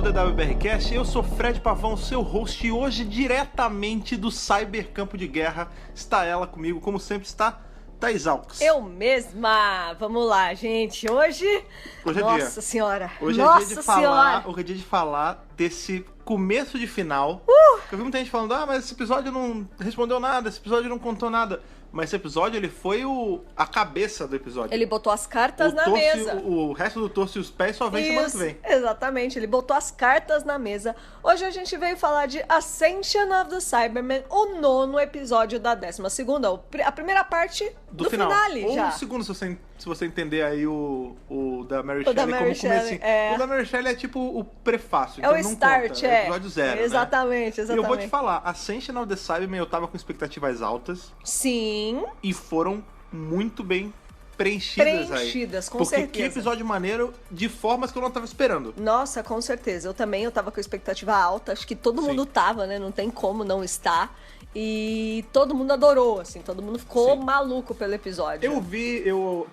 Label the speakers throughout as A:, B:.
A: DWBRcast, eu sou Fred Pavão, seu host, e hoje, diretamente do Cybercampo de Guerra, está ela comigo, como sempre está, Thaís Alves.
B: Eu mesma! Vamos lá, gente, hoje é Nossa Senhora!
A: Hoje
B: Nossa
A: é dia de
B: Senhora!
A: hoje é dia de falar desse começo de final. Eu vi muita gente falando, mas esse episódio não respondeu nada, esse episódio não contou nada. Mas esse episódio, ele foi a cabeça do episódio.
B: Ele botou as cartas na mesa.
A: O resto do torso e os pés só vem semana que vem.
B: Exatamente, ele botou as cartas na mesa. Hoje a gente veio falar de Ascension of the Cybermen, o 9º episódio da 12ª, a primeira parte do finale
A: Ou
B: já.
A: o segundo, se você entender aí o da Mary
B: O da
A: Shelley
B: Mary
A: como
B: Shelley,
A: comecinho.
B: é.
A: O da Mary Shelley é tipo o prefácio,
B: É
A: então
B: o
A: não
B: start,
A: conta, é o episódio zero,
B: Exatamente,
A: né?
B: exatamente.
A: E eu vou te falar, Ascension of the Cybermen eu tava com expectativas altas.
B: Sim.
A: E foram muito bem preenchidas aí.
B: Com
A: Porque
B: certeza.
A: que episódio maneiro de formas que eu não tava esperando.
B: Nossa, com certeza. Eu tava com expectativa alta. Acho que todo mundo tava, né? Não tem como não estar. E todo mundo adorou, assim. Todo mundo ficou maluco pelo episódio.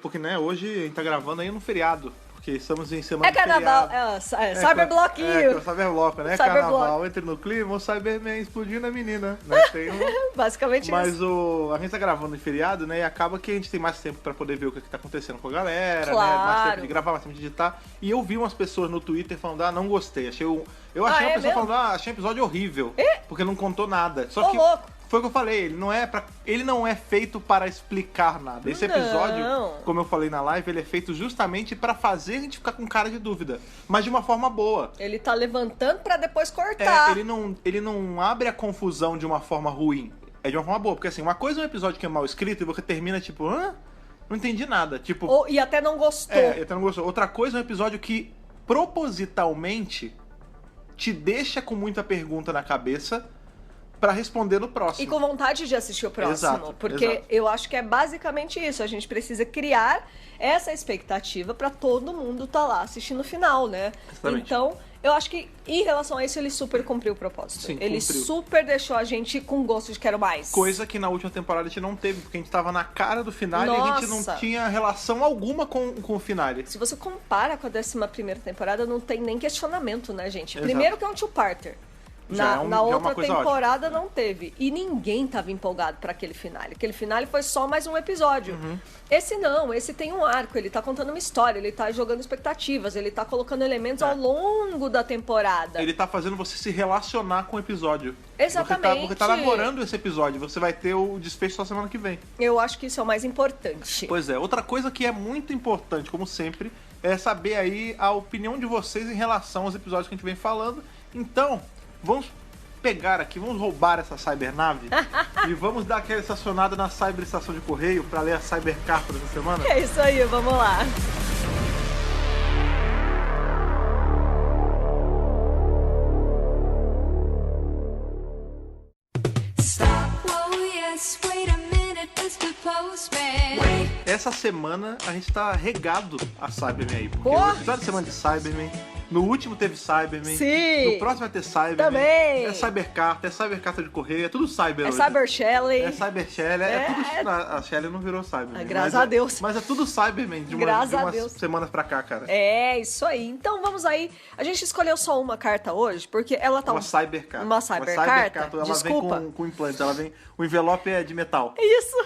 A: Porque, né, hoje a gente tá gravando aí no feriado. Porque estamos em semana
B: É carnaval,
A: feriado.
B: cyberbloquinho.
A: É cyberbloco, né?
B: Cyberblock.
A: Carnaval, entre no clima, o Cyberman explodindo a menina, né? Tem
B: Basicamente
A: Mas
B: isso.
A: a gente tá gravando em feriado, né? E acaba que a gente tem mais tempo pra poder ver o que tá acontecendo com a galera, né?
B: Claro.
A: Mais tempo de gravar, mais tempo de editar. E eu vi umas pessoas no Twitter falando, não gostei. Eu achei uma pessoa
B: mesmo?
A: falando, achei um episódio horrível. Porque não contou nada. Só
B: Ô,
A: que
B: louco.
A: foi o que eu falei, ele não é feito para explicar nada. Esse episódio, como eu falei na live, ele é feito justamente pra fazer a gente ficar com cara de dúvida, mas de uma forma boa.
B: Ele tá levantando pra depois cortar.
A: Ele não abre a confusão de uma forma ruim. É de uma forma boa, porque assim, uma coisa é um episódio que é mal escrito e você termina tipo, não entendi nada. Tipo,
B: E até não gostou.
A: e até não gostou. Outra coisa é um episódio que propositalmente te deixa com muita pergunta na cabeça pra responder no próximo.
B: E com vontade de assistir o próximo.
A: Exato,
B: porque
A: exato.
B: eu acho que é basicamente isso. A gente precisa criar essa expectativa pra todo mundo tá lá assistindo o final, né?
A: Exatamente.
B: Então, eu acho que em relação a isso, ele super cumpriu o propósito.
A: Sim,
B: ele
A: cumpriu.
B: super deixou a gente com gosto de quero mais.
A: Coisa que na última temporada a gente não teve, porque a gente tava na cara do final e a gente não
B: Nossa.
A: tinha relação alguma com o final.
B: Se você compara com a 11ª temporada, não tem nem questionamento, né, gente?
A: Exato.
B: Primeiro que é um two-parter.
A: Já é
B: Na
A: uma
B: outra
A: coisa
B: temporada não teve. E ninguém tava empolgado pra aquele finale. Aquele finale foi só mais um episódio. Esse não, esse tem um arco, ele tá contando uma história, ele tá jogando expectativas, ele tá colocando elementos ao longo da temporada.
A: Ele tá fazendo você se relacionar com o episódio.
B: Exatamente.
A: Você tá namorando esse episódio, você vai ter o desfecho só semana que vem.
B: Eu acho que isso é o mais importante.
A: Pois é, outra coisa que é muito importante, como sempre, é saber aí a opinião de vocês em relação aos episódios que a gente vem falando. Então, vamos pegar aqui, vamos roubar essa cybernave e vamos dar aquela estacionada na cyberestação de correio pra ler a cybercarta dessa semana.
B: É isso aí, vamos lá.
A: Essa semana a gente tá regado a Cyberman aí, porque
B: Porra!
A: no episódio de semana de Cyberman, no último teve Cyberman,
B: Sim!
A: no próximo vai ter Cyberman,
B: Também!
A: é cybercarta de correio, é tudo cyber
B: É
A: hoje.
B: Cyber Shelley.
A: É Cyber Shelley, é tudo... A Shelley não virou Cyberman.
B: Graças
A: mas
B: a Deus.
A: Mas é tudo Cyberman de
B: Graças a
A: umas
B: Deus.
A: semanas pra cá, cara.
B: É, isso aí. Então vamos aí. A gente escolheu só uma carta hoje, porque ela tá...
A: Uma cybercarta.
B: Uma cybercarta?
A: Ela
B: Desculpa.
A: vem com implantes, o envelope é de metal.
B: Isso!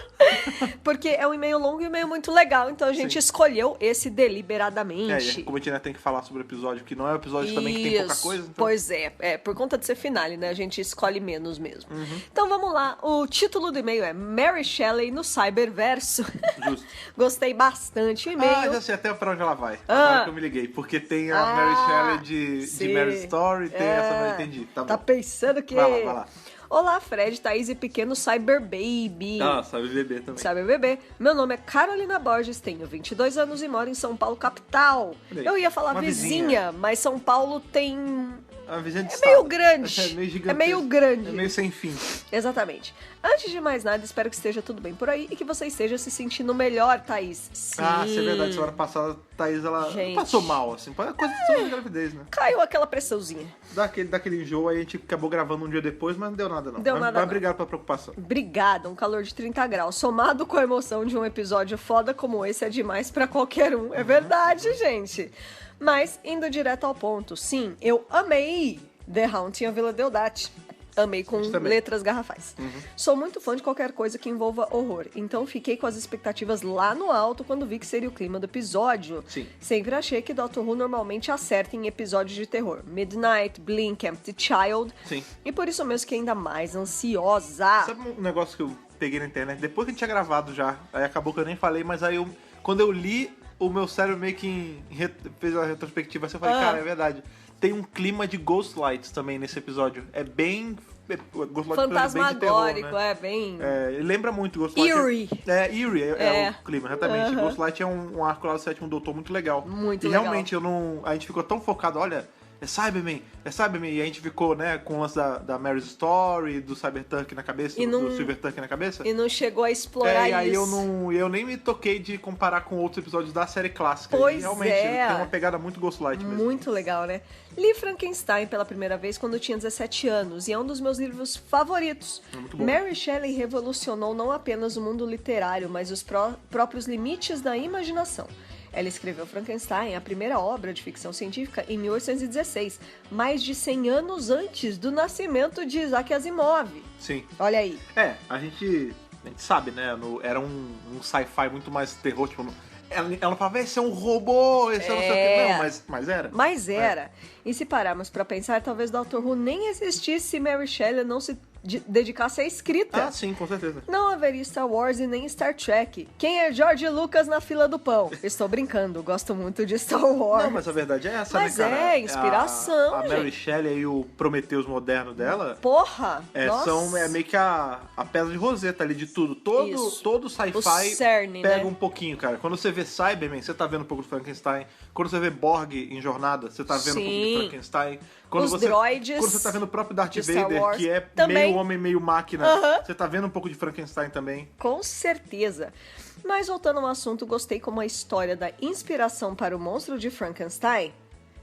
B: Porque é um e-mail longo e um e-mail muito legal, então a gente escolheu esse deliberadamente.
A: E como a gente ainda tem que falar sobre o episódio, que não é um episódio também que tem pouca coisa. Então...
B: Pois é, por conta de ser finale, né? A gente escolhe menos mesmo. Então vamos lá, o título do e-mail é Mary Shelley no Cyberverso.
A: Justo.
B: Gostei bastante. O e-mail...
A: Já sei até pra onde ela vai. Agora que eu me liguei. Porque tem a Mary Shelley de Mary Story, tem essa, mas entendi. Tá bom.
B: Tá pensando que...
A: Vai lá.
B: Olá, Fred, Thaís e pequeno Cyber Baby.
A: Cyber bebê também.
B: Cyber Bebê. Meu nome é Carolina Borges, tenho 22 anos e moro em São Paulo, capital. Eu ia falar
A: uma
B: vizinha, mas São Paulo tem...
A: A vizinha de
B: É
A: estado.
B: meio grande.
A: É meio gigantesco.
B: É meio grande.
A: É meio sem fim.
B: Exatamente. Antes de mais nada, espero que esteja tudo bem por aí e que você esteja se sentindo melhor, Thaís. Sim.
A: Isso é verdade. Semana passada, a Thaís, ela
B: Gente.
A: passou mal, assim. É coisa de gravidez, né?
B: Caiu aquela pressãozinha.
A: Daquele enjoo, aí a gente acabou gravando um dia depois, mas não deu nada, não.
B: Deu nada, não.
A: Obrigado pela preocupação.
B: Obrigada, um calor de 30 graus. Somado com a emoção de um episódio foda como esse é demais pra qualquer um. É verdade, gente. Mas, indo direto ao ponto, sim, eu amei The Haunting of Villa Deodati. Amei com letras garrafais. Sou muito fã de qualquer coisa que envolva horror, então fiquei com as expectativas lá no alto quando vi que seria o clima do episódio.
A: Sim.
B: Sempre achei que Doctor Who normalmente acerta em episódios de terror. Midnight, Blink, Empty Child.
A: Sim.
B: E por isso mesmo fiquei ainda mais ansiosa.
A: Sabe um negócio que eu peguei na internet? Depois que a gente tinha gravado já, aí acabou que eu nem falei, mas aí quando eu li, o meu cérebro meio que fez a retrospectiva, assim, eu falei, cara, é verdade. Tem um clima de Ghostlights também nesse episódio. É bem...
B: Fantasmagórico,
A: né?
B: bem...
A: Ele lembra muito Ghostlight.
B: Eerie.
A: Eerie é o clima, exatamente. Ghostlight é um arco lá do Sétimo Doutor muito legal.
B: Muito
A: legal. E
B: legal.
A: realmente a gente ficou tão focado, olha... É Cyberman. E a gente ficou, né, com o lance da Mary's Story, do Cybertank na cabeça, do Silvertank na cabeça.
B: E não chegou a explorar
A: e aí
B: isso.
A: eu nem me toquei de comparar com outros episódios da série clássica.
B: Pois
A: e realmente, ele tem uma pegada muito Ghostlight mesmo.
B: Muito legal, né? Li Frankenstein pela primeira vez quando eu tinha 17 anos e é um dos meus livros favoritos.
A: Muito bom.
B: Mary Shelley revolucionou não apenas o mundo literário, mas os próprios limites da imaginação. Ela escreveu Frankenstein, a primeira obra de ficção científica, em 1816, mais de 100 anos antes do nascimento de Isaac Asimov.
A: Sim.
B: Olha aí.
A: A gente sabe, né? Era um sci-fi muito mais terror, tipo... Ela não falava, esse é um robô, esse é não sei o quê. Não, mas era.
B: Mas era. E se pararmos pra pensar, talvez Doctor Who nem existisse se Mary Shelley não se dedicasse à escrita.
A: Ah, sim, com certeza.
B: Não haveria Star Wars e nem Star Trek. Quem é George Lucas na fila do pão? Estou brincando, gosto muito de Star Wars.
A: Não, mas a verdade é essa,
B: mas
A: né, cara?
B: É, inspiração,
A: A Mary Shelley e o Prometheus moderno dela...
B: Porra!
A: São meio que a pedra de roseta ali de tudo. Todo sci-fi pega um pouquinho, cara. Quando você vê Cyberman, você tá vendo um pouco de Frankenstein. Quando você vê Borg em Jornada, você tá vendo um pouco de Frankenstein. Quando
B: droids.
A: Quando você tá vendo o próprio Darth Vader,
B: Wars,
A: que é
B: também.
A: meio homem, meio máquina, você tá vendo um pouco de Frankenstein também.
B: Com certeza. Mas voltando ao assunto, gostei como a história da inspiração para o monstro de Frankenstein.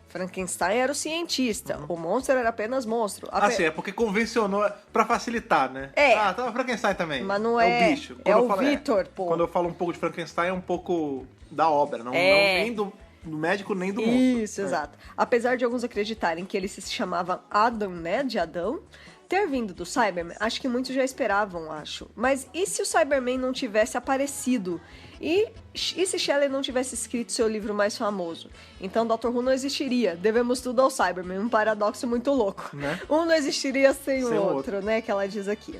B: Frankenstein era o cientista, o monstro era apenas monstro.
A: Sim, é porque convencionou pra facilitar, né? Tava Frankenstein também.
B: Mas não
A: é o bicho.
B: Quando o Victor, pô.
A: Quando eu falo um pouco de Frankenstein, é um pouco da obra, não nem do médico nem do monstro.
B: Isso, exato. Apesar de alguns acreditarem que ele se chamava Adam, né, de Adão, ter vindo do Cyberman, acho que muitos já esperavam, acho. Mas e se o Cyberman não tivesse aparecido? E se Shelley não tivesse escrito seu livro mais famoso? Então Dr. Who não existiria. Devemos tudo ao Cyberman, um paradoxo muito louco.
A: Né?
B: Um não existiria sem o outro, né, que ela diz aqui.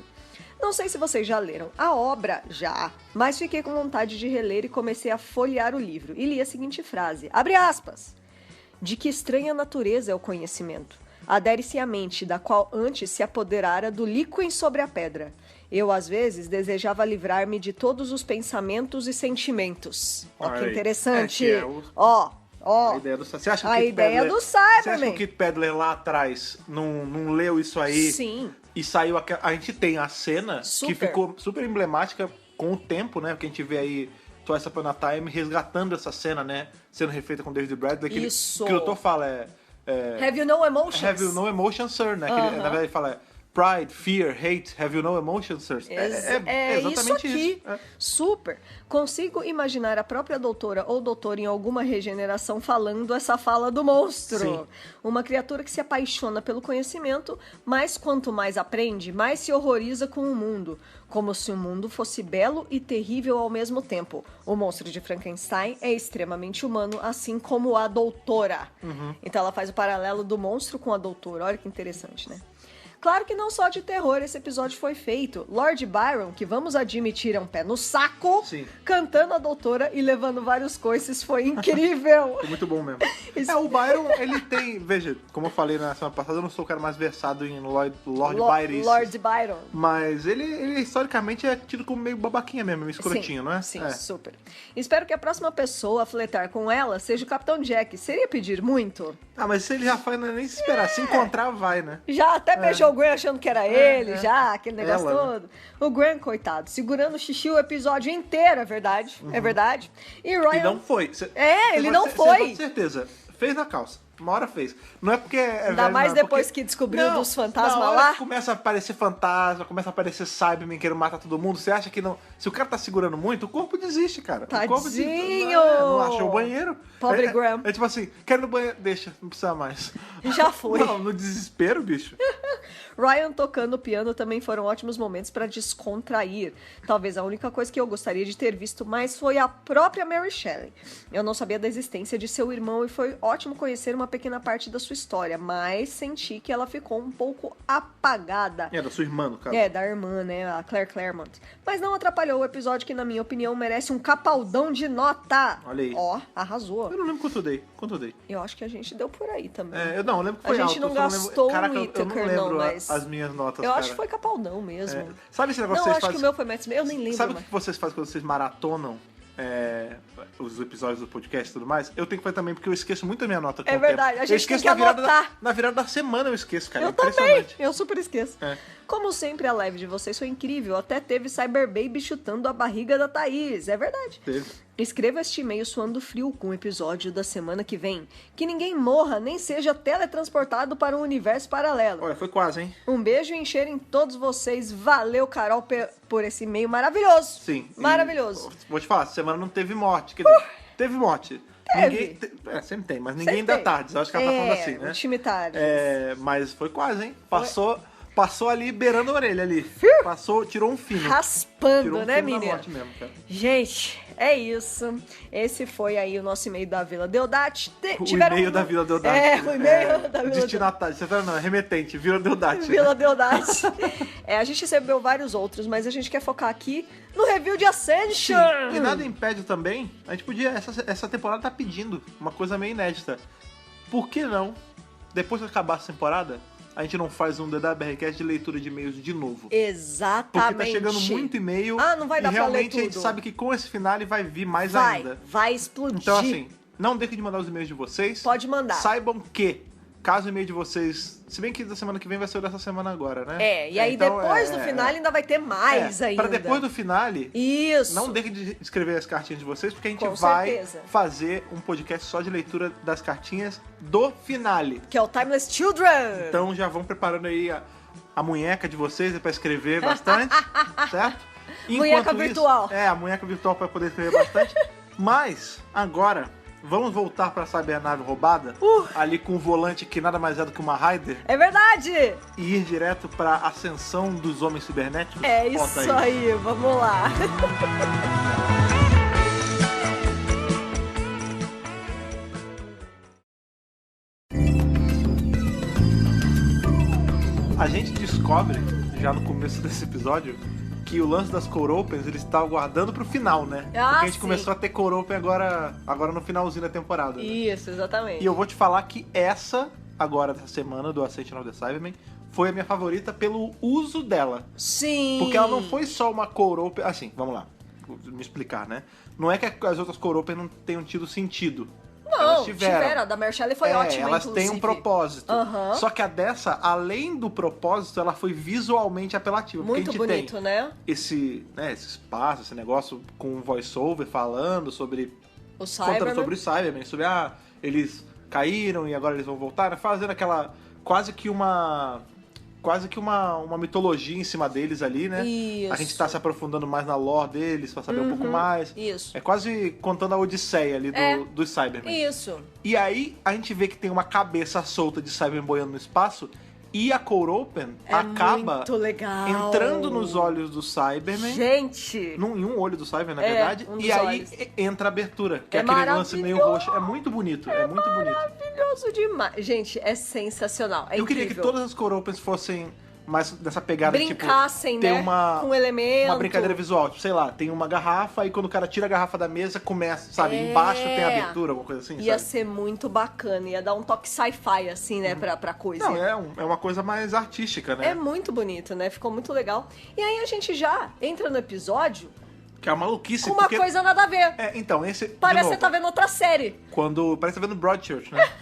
B: Não sei se vocês já leram a obra, mas fiquei com vontade de reler e comecei a folhear o livro. E li a seguinte frase, abre aspas, de que estranha natureza é o conhecimento. Adere-se à mente, da qual antes se apoderara do líquen sobre a pedra. Eu, às vezes, desejava livrar-me de todos os pensamentos e sentimentos. Ó, que interessante. Ó.
A: A ideia do Cyberman. Você acha que o Kit Pedler lá atrás não leu isso aí?
B: Sim.
A: E saiu... A gente tem a cena que ficou super emblemática com o tempo, né? Porque a gente vê aí Twice Upon a Time resgatando essa cena, né? Sendo refeita com David Bradley.
B: Isso.
A: Que o doutor fala
B: Have you no emotions?
A: Have you no emotions, sir? Né? Que ele, na verdade, ele fala... Pride, fear, hate, have you no emotions, sir?
B: É
A: exatamente
B: isso aqui.
A: isso.
B: Super. Consigo imaginar a própria doutora ou doutor em alguma regeneração falando essa fala do monstro.
A: Sim.
B: Uma criatura que se apaixona pelo conhecimento, mas quanto mais aprende, mais se horroriza com o mundo. Como se o mundo fosse belo e terrível ao mesmo tempo. O monstro de Frankenstein é extremamente humano, assim como a doutora. Então ela faz o paralelo do monstro com a doutora. Olha que interessante, né? Claro que não só de terror esse episódio foi feito. Lord Byron, que vamos admitir é um pé no saco, cantando a doutora e levando vários coices, foi incrível.
A: Foi muito bom mesmo. O Byron, ele tem... Veja, como eu falei na semana passada, eu não sou o cara mais versado em Lord
B: Byron.
A: Mas ele historicamente é tido como meio babaquinha mesmo, meio escrotinho, não é?
B: Sim, super. Espero que a próxima pessoa a flertar com ela seja o Capitão Jack. Seria pedir muito?
A: Mas se ele já faz, não é nem se esperar. Se encontrar, vai, né?
B: Já até beijou o Graham achando que era ele, aquele negócio todo. O Graham, coitado, segurando o xixi o episódio inteiro, é verdade. É verdade. E Ryan...
A: E não foi.
B: Ele não foi.
A: Com certeza. Fez na calça. Uma hora fez. Não é porque é
B: Ainda
A: velho,
B: mais
A: não,
B: depois
A: porque...
B: que descobriu
A: Não,
B: dos fantasmas
A: na hora
B: lá.
A: que começa a aparecer fantasma, começa a aparecer Cyberman querendo matar todo mundo, você acha que não... Se o cara tá segurando muito, o corpo desiste, cara. O corpo
B: Tadinho!
A: não achou o banheiro.
B: Pobre Graham.
A: É tipo assim, quero ir no banheiro, deixa, não precisa mais.
B: Já foi.
A: Não, no desespero, bicho.
B: Ryan tocando piano também foram ótimos momentos pra descontrair. Talvez a única coisa que eu gostaria de ter visto mais foi a própria Mary Shelley. Eu não sabia da existência de seu irmão e foi ótimo conhecer uma pequena parte da sua história, mas senti que ela ficou um pouco apagada.
A: É, da sua irmã, no caso.
B: É, da irmã, né? A Claire Claremont. Mas não atrapalhou o episódio que, na minha opinião, merece um capaldão de nota.
A: Olha aí.
B: Ó, arrasou.
A: Eu não lembro quanto eu dei. Quanto eu dei?
B: Eu acho que a gente deu por aí também.
A: É, eu lembro que
B: A
A: foi
B: gente
A: alto.
B: não
A: eu só não
B: gastou
A: lembro... Caraca,
B: o
A: eu
B: Whittaker,
A: não lembro
B: não, mas...
A: as minhas notas,
B: Eu
A: cara.
B: acho que foi capaldão mesmo.
A: É. Sabe esse negócio
B: Não,
A: que vocês
B: acho
A: fazem?
B: que o meu foi Matt Smith. Eu nem lembro
A: Sabe o
B: mais.
A: que vocês fazem quando vocês maratonam os episódios do podcast e tudo mais? Eu tenho que fazer também, porque eu esqueço muito a minha nota com
B: É
A: o
B: verdade,
A: tempo.
B: a
A: Eu
B: gente
A: esqueço
B: tem que anotar.
A: na virada da semana eu esqueço, cara.
B: Eu
A: É
B: também,
A: impressionante.
B: eu super esqueço.
A: É.
B: Como sempre, a live de vocês foi incrível. Até teve Cyber Baby chutando a barriga da Thaís. É verdade.
A: Teve.
B: Escreva este e-mail suando frio com o episódio da semana que vem. Que ninguém morra, nem seja teletransportado para um universo paralelo.
A: Olha, foi quase, hein?
B: Um beijo e encher em todos vocês. Valeu, Carol, por esse e-mail maravilhoso.
A: Sim.
B: Maravilhoso.
A: Vou te falar, essa semana não teve morte. Quer dizer, teve morte.
B: Teve.
A: Sempre tem, mas ninguém
B: Sempre
A: dá
B: tem.
A: tarde. Eu acho que ela tá falando assim, né?
B: O time tarde.
A: Mas foi quase, hein? Passou ali beirando a orelha ali. Passou, tirou um fino.
B: Raspando,
A: Tirou um
B: né,
A: fino da
B: menina?
A: morte mesmo, cara.
B: Gente, é isso. Esse foi aí o nosso e-mail da Vila Deodati.
A: O e-mail da Vila Deodati.
B: É, o e-mail da Vila Deodati.
A: Destinatário. Você tá não, é remetente, Vila Deodati.
B: Vila Deodati. A gente recebeu vários outros, mas a gente quer focar aqui no review de Ascension.
A: E nada impede também, a gente podia, essa temporada tá pedindo uma coisa meio inédita. Por que não, depois que acabar essa temporada, a gente não faz um DWRcast de leitura de e-mails de novo?
B: Exatamente.
A: Porque tá chegando muito e-mail.
B: Não vai dar
A: e
B: pra ler
A: realmente a gente
B: tudo.
A: sabe que com esse finale vai vir mais ainda.
B: Vai explodir.
A: Então assim, não deixem de mandar os e-mails de vocês.
B: Pode mandar.
A: Saibam que, caso o e-mail de vocês... Se bem que da semana que vem vai ser o dessa semana agora, né?
B: E aí
A: então,
B: depois do finale ainda vai ter mais ainda.
A: Para depois do finale...
B: Isso.
A: Não deixem de escrever as cartinhas de vocês, porque a gente
B: Com
A: vai
B: certeza.
A: fazer um podcast só de leitura das cartinhas do finale.
B: Que é o Timeless Children.
A: Então já vão preparando aí a munheca de vocês para escrever bastante, certo?
B: Munheca virtual.
A: A munheca virtual para poder escrever bastante. Mas, agora, vamos voltar para a cybernave roubada, ali com o volante que nada mais é do que uma Raider,
B: É verdade.
A: e ir direto para a ascensão dos homens cibernéticos?
B: É
A: Bota
B: isso aí, vamos lá.
A: A gente descobre, já no começo desse episódio, que o lance das Core Opens eles estavam guardando pro final, né? Porque a gente
B: sim.
A: começou a ter Core Open agora no finalzinho da temporada. Né?
B: Isso, exatamente.
A: E eu vou te falar que essa, agora dessa semana, do Ascension of the Cybermen, foi a minha favorita pelo uso dela.
B: Sim.
A: Porque ela não foi só uma Core Open... Assim, vamos lá. Vou me explicar, né? Não é que as outras Core Open não tenham tido sentido. Elas
B: Não,
A: tiveram.
B: A da Mary Shelley foi ótima,
A: Elas
B: inclusive.
A: têm um propósito.
B: Aham.
A: Só que a dessa, além do propósito, ela foi visualmente apelativa.
B: Muito
A: porque a gente
B: bonito,
A: tem
B: né?
A: esse espaço, esse negócio com um voice-over falando sobre...
B: O
A: Contando
B: Cyberman.
A: sobre os Cybermen, sobre, eles caíram e agora eles vão voltar, né? Fazendo aquela... Quase que uma mitologia em cima deles ali, né?
B: Isso.
A: A gente tá se aprofundando mais na lore deles pra saber um pouco mais.
B: Isso.
A: É quase contando a odisseia ali dos Cybermen.
B: Isso.
A: E aí a gente vê que tem uma cabeça solta de Cybermen boiando no espaço e a Core Open acaba
B: muito legal.
A: entrando nos olhos do Cybermen.
B: Gente.
A: Em um olho do Cyberman, na verdade.
B: um dos
A: E aí
B: olhos.
A: entra a abertura, que é
B: É
A: aquele lance meio
B: maravilhoso.
A: roxo. É muito bonito, é muito bonito.
B: Maravilhoso demais. Gente, é sensacional. É
A: Eu queria que
B: incrível.
A: todas as Core Opens fossem mais dessa pegada,
B: Brincassem,
A: tipo, ter
B: né?
A: uma,
B: Com elemento.
A: uma brincadeira visual. Tipo, sei lá, tem uma garrafa e quando o cara tira a garrafa da mesa, começa, sabe?
B: É.
A: Embaixo tem a abertura, alguma coisa assim,
B: Ia
A: sabe?
B: ser muito bacana. Ia dar um toque sci-fi, assim, né? Pra coisa.
A: Não, é uma coisa mais artística, né?
B: É muito bonito, né? Ficou muito legal. E aí a gente já entra no episódio
A: Que é uma maluquice.
B: com uma
A: porque...
B: coisa nada a ver.
A: Então, esse...
B: Parece
A: de
B: que você
A: novo,
B: tá vendo outra série.
A: Parece que tá vendo Broadchurch, né?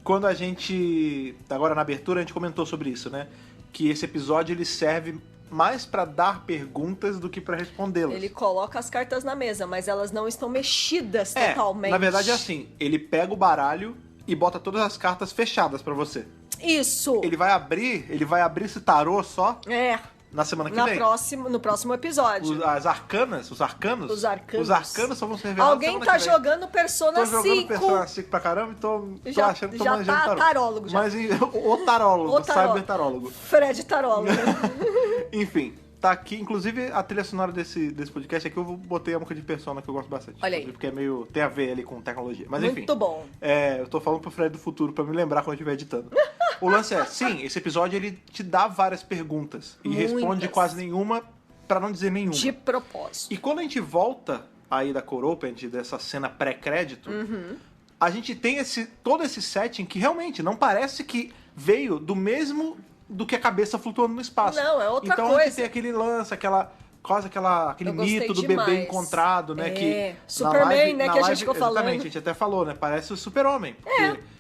A: Quando a gente... Agora na abertura a gente comentou sobre isso, né? Que esse episódio ele serve mais pra dar perguntas do que pra respondê-las.
B: Ele coloca as cartas na mesa, mas elas não estão mexidas totalmente.
A: Na verdade é assim, ele pega o baralho e bota todas as cartas fechadas pra você.
B: Isso!
A: Ele vai abrir esse tarô só na semana que vem.
B: No próximo episódio.
A: Os arcanos só vão ser revelados.
B: Alguém tá jogando Persona 5.
A: Tô jogando Persona 5 pra caramba, então tô achando que tô manjando
B: já tá tarólogo já.
A: Mas o tarólogo, cyber tarólogo.
B: Fred tarólogo.
A: Enfim, tá aqui, inclusive a trilha sonora desse podcast aqui eu botei a música de Persona que eu gosto bastante.
B: Olha aí.
A: Porque tem a ver ali com tecnologia. Mas enfim.
B: Muito bom.
A: Eu tô falando pro Fred do futuro pra me lembrar quando eu estiver editando. O lance sim, esse episódio ele te dá várias perguntas e responde quase nenhuma, pra não dizer nenhuma.
B: De propósito.
A: E quando a gente volta aí da Core Open, dessa cena pré-crédito, a gente tem todo esse setting que realmente não parece que veio do que a cabeça flutuando no espaço.
B: Não, é outra
A: coisa. Então a gente tem aquele lance, aquele mito do bebê encontrado, né? Que
B: Superman, né? Que a gente ficou falando.
A: Exatamente, a gente até falou, né? Parece o Super-Homem.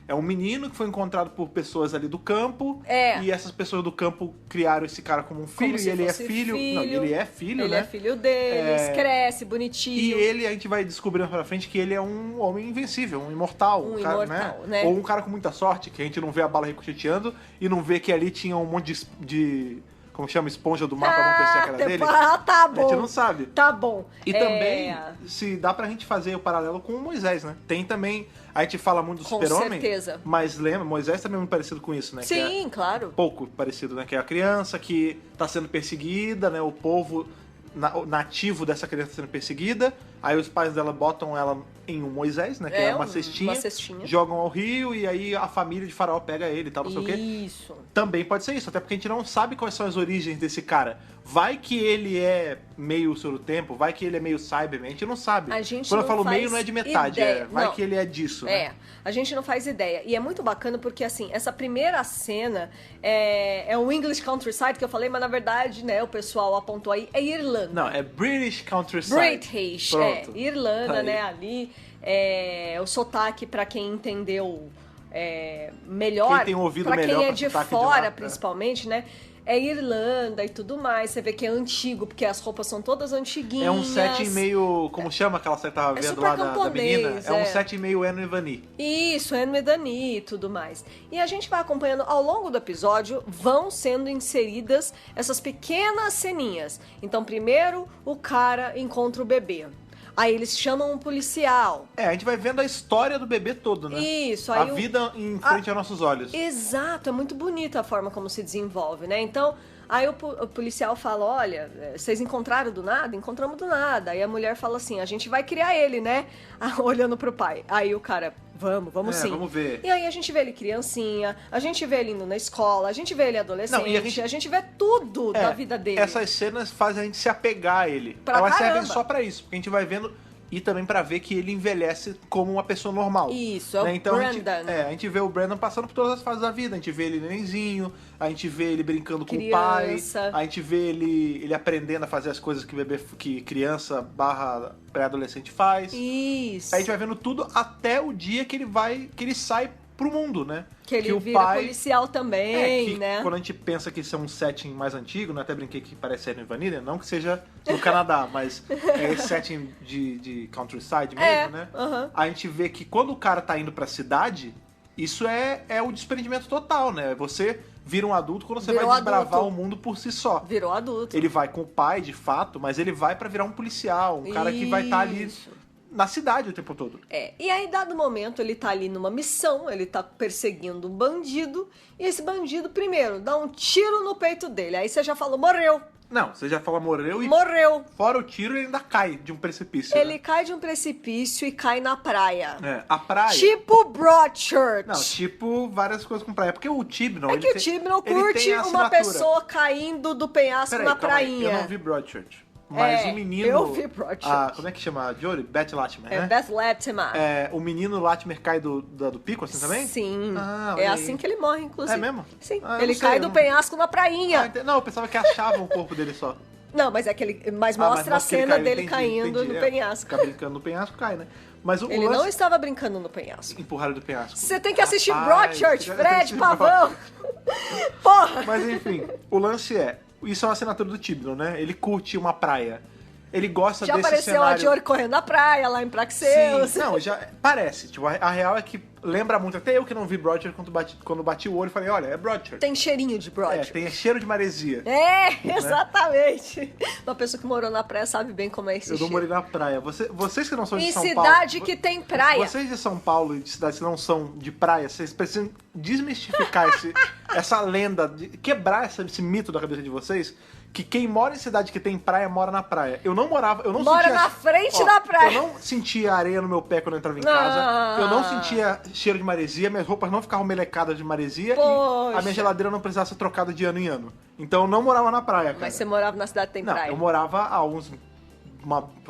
A: É um menino que foi encontrado por pessoas ali do campo. E essas pessoas do campo criaram esse cara como um filho. E ele é filho. Não, ele é filho,
B: ele
A: né?
B: Ele é filho deles, cresce, bonitinho.
A: E a gente vai descobrindo pra frente que ele é um homem invencível, um imortal.
B: Um
A: cara,
B: imortal, né?
A: Ou um cara com muita sorte, que a gente não vê a bala ricocheteando e não vê que ali tinha um monte de como chama, esponja do mar pra amortecer a cara dele.
B: Tá bom.
A: A gente não sabe.
B: Tá bom.
A: E também, se dá pra gente fazer o paralelo com o Moisés, né? Tem também, a gente fala muito do Super-Homem.
B: Com certeza.
A: Mas lembra, Moisés também é muito parecido com isso, né?
B: Sim, claro.
A: Pouco parecido, né? Que é a criança que tá sendo perseguida, né? O povo nativo dessa criança sendo perseguida. Aí os pais dela botam ela em um Moisés, né? Que é uma cestinha. Jogam ao rio e aí a família de Faraó pega ele e tal, não sei o quê.
B: Isso.
A: Também pode ser isso, até porque a gente não sabe quais são as origens desse cara. Vai que ele é meio Senhor do Tempo, vai que ele é meio Cyberman, a gente não sabe. Quando eu falo meio, não é de metade, vai que ele é disso, né?
B: A gente não faz ideia. E é muito bacana porque, assim, essa primeira cena é o English Countryside que eu falei, mas na verdade, né, o pessoal apontou aí, é Irlanda.
A: Não, é British Countryside.
B: British,
A: pronto.
B: Irlanda,
A: aí.
B: né, ali. O sotaque, pra quem entendeu melhor,
A: quem tem ouvido
B: pra
A: melhor
B: quem é
A: pra
B: de fora, principalmente, né? É Irlanda e tudo mais. Você vê que é antigo, porque as roupas são todas antiguinhas.
A: É um setting meio... Como chama aquela que você tava vendo lá da menina? É um setting meio Anne e Dani.
B: Isso, Anne e Dani e tudo mais. E a gente vai acompanhando ao longo do episódio, vão sendo inseridas essas pequenas ceninhas. Então, primeiro, o cara encontra o bebê. Aí eles chamam um policial.
A: A gente vai vendo a história do bebê todo, né?
B: Isso.
A: Aí a vida em frente aos nossos olhos.
B: Exato, é muito bonita a forma como se desenvolve, né? Então, aí o policial fala, olha, vocês encontraram do nada? Encontramos do nada. Aí a mulher fala assim, a gente vai criar ele, né? Olhando pro pai. Aí o cara, vamos sim.
A: Vamos ver.
B: E aí a gente vê ele criancinha, a gente vê ele indo na escola, a gente vê ele adolescente, a gente vê tudo da vida dele.
A: Essas cenas fazem a gente se apegar a ele. Elas servem só pra isso, porque a gente vai vendo e também pra ver que ele envelhece como uma pessoa normal.
B: Isso, é o
A: então,
B: Brandon.
A: A gente vê o Brandon passando por todas as fases da vida. A gente vê ele nenenzinho, a gente vê ele brincando com o pai, a gente vê ele aprendendo a fazer as coisas que criança / pré-adolescente faz.
B: Isso.
A: A gente vai vendo tudo até o dia que ele sai pro mundo, né?
B: Que ele vira policial também, né?
A: Quando a gente pensa que isso é um setting mais antigo, né? Até brinquei que parece Anne e Vanilla, não que seja no Canadá, mas é esse setting de countryside mesmo, né? A gente vê que quando o cara tá indo pra cidade, isso é o desprendimento total, né? Você vira um adulto quando você vai desbravar o mundo por si só.
B: Virou adulto.
A: Ele vai com o pai, de fato, mas ele vai pra virar um policial, um cara que vai estar ali na cidade o tempo todo.
B: E aí, dado momento, ele tá ali numa missão, ele tá perseguindo um bandido, e esse bandido, primeiro, dá um tiro no peito dele. Aí você já falou, morreu.
A: Não, você já fala morreu e...
B: Morreu.
A: Fora o tiro, ele ainda cai de um precipício.
B: Ele cai de um precipício e cai na praia.
A: A praia...
B: Tipo Broadchurch.
A: Não, tipo várias coisas com praia. Porque o Tibnall...
B: o Tibnall curte uma pessoa caindo do penhasco na prainha.
A: Eu não vi Broadchurch. Mas o menino...
B: Eu vi Broadchurch.
A: Como é que chama? Jory? Beth Latimer, né?
B: Beth Latimer.
A: O menino Latimer cai do pico, assim também?
B: Sim. É assim que ele morre, inclusive.
A: É mesmo?
B: Sim. Ele cai do penhasco na prainha.
A: Não, eu pensava que achavam o corpo dele só.
B: Não, mas é que ele... Mas mostra a cena dele caindo no penhasco.
A: Ficar brincando no penhasco, cai, né? Mas
B: ele não estava brincando no penhasco.
A: Empurraram do penhasco.
B: Você tem que assistir Broadchurch, Fred Pavão. Porra!
A: Mas enfim, o lance isso é uma assinatura do Tibnall, né? Ele curte uma praia. Ele gosta
B: Já
A: desse
B: apareceu
A: cenário.
B: a Jory correndo na praia, lá em Praxeus.
A: Sim, não, já parece. Tipo, a real é que lembra muito. Até eu que não vi Broadchurch quando bati o olho, falei, olha, é Broadchurch.
B: Tem cheirinho de Broadchurch.
A: Tem cheiro de maresia.
B: Exatamente. Uma pessoa que morou na praia sabe bem como é esse
A: Eu não
B: cheiro.
A: morei na praia. Vocês que não são de
B: Em
A: São
B: cidade
A: Paulo...
B: que tem praia.
A: Vocês de São Paulo e de cidades que não são de praia, vocês precisam desmistificar essa lenda, quebrar esse mito da cabeça de vocês, que quem mora em cidade que tem praia, mora na praia. Eu não morava... Eu não
B: Mora
A: sentia,
B: na frente da praia.
A: Eu não sentia areia no meu pé quando eu entrava em casa. Eu não sentia cheiro de maresia. Minhas roupas não ficavam melecadas de maresia.
B: Poxa.
A: E a minha geladeira não precisava ser trocada de ano em ano. Então eu não morava na praia, cara.
B: Mas você morava na cidade que tem
A: Não,
B: praia.
A: eu morava a uns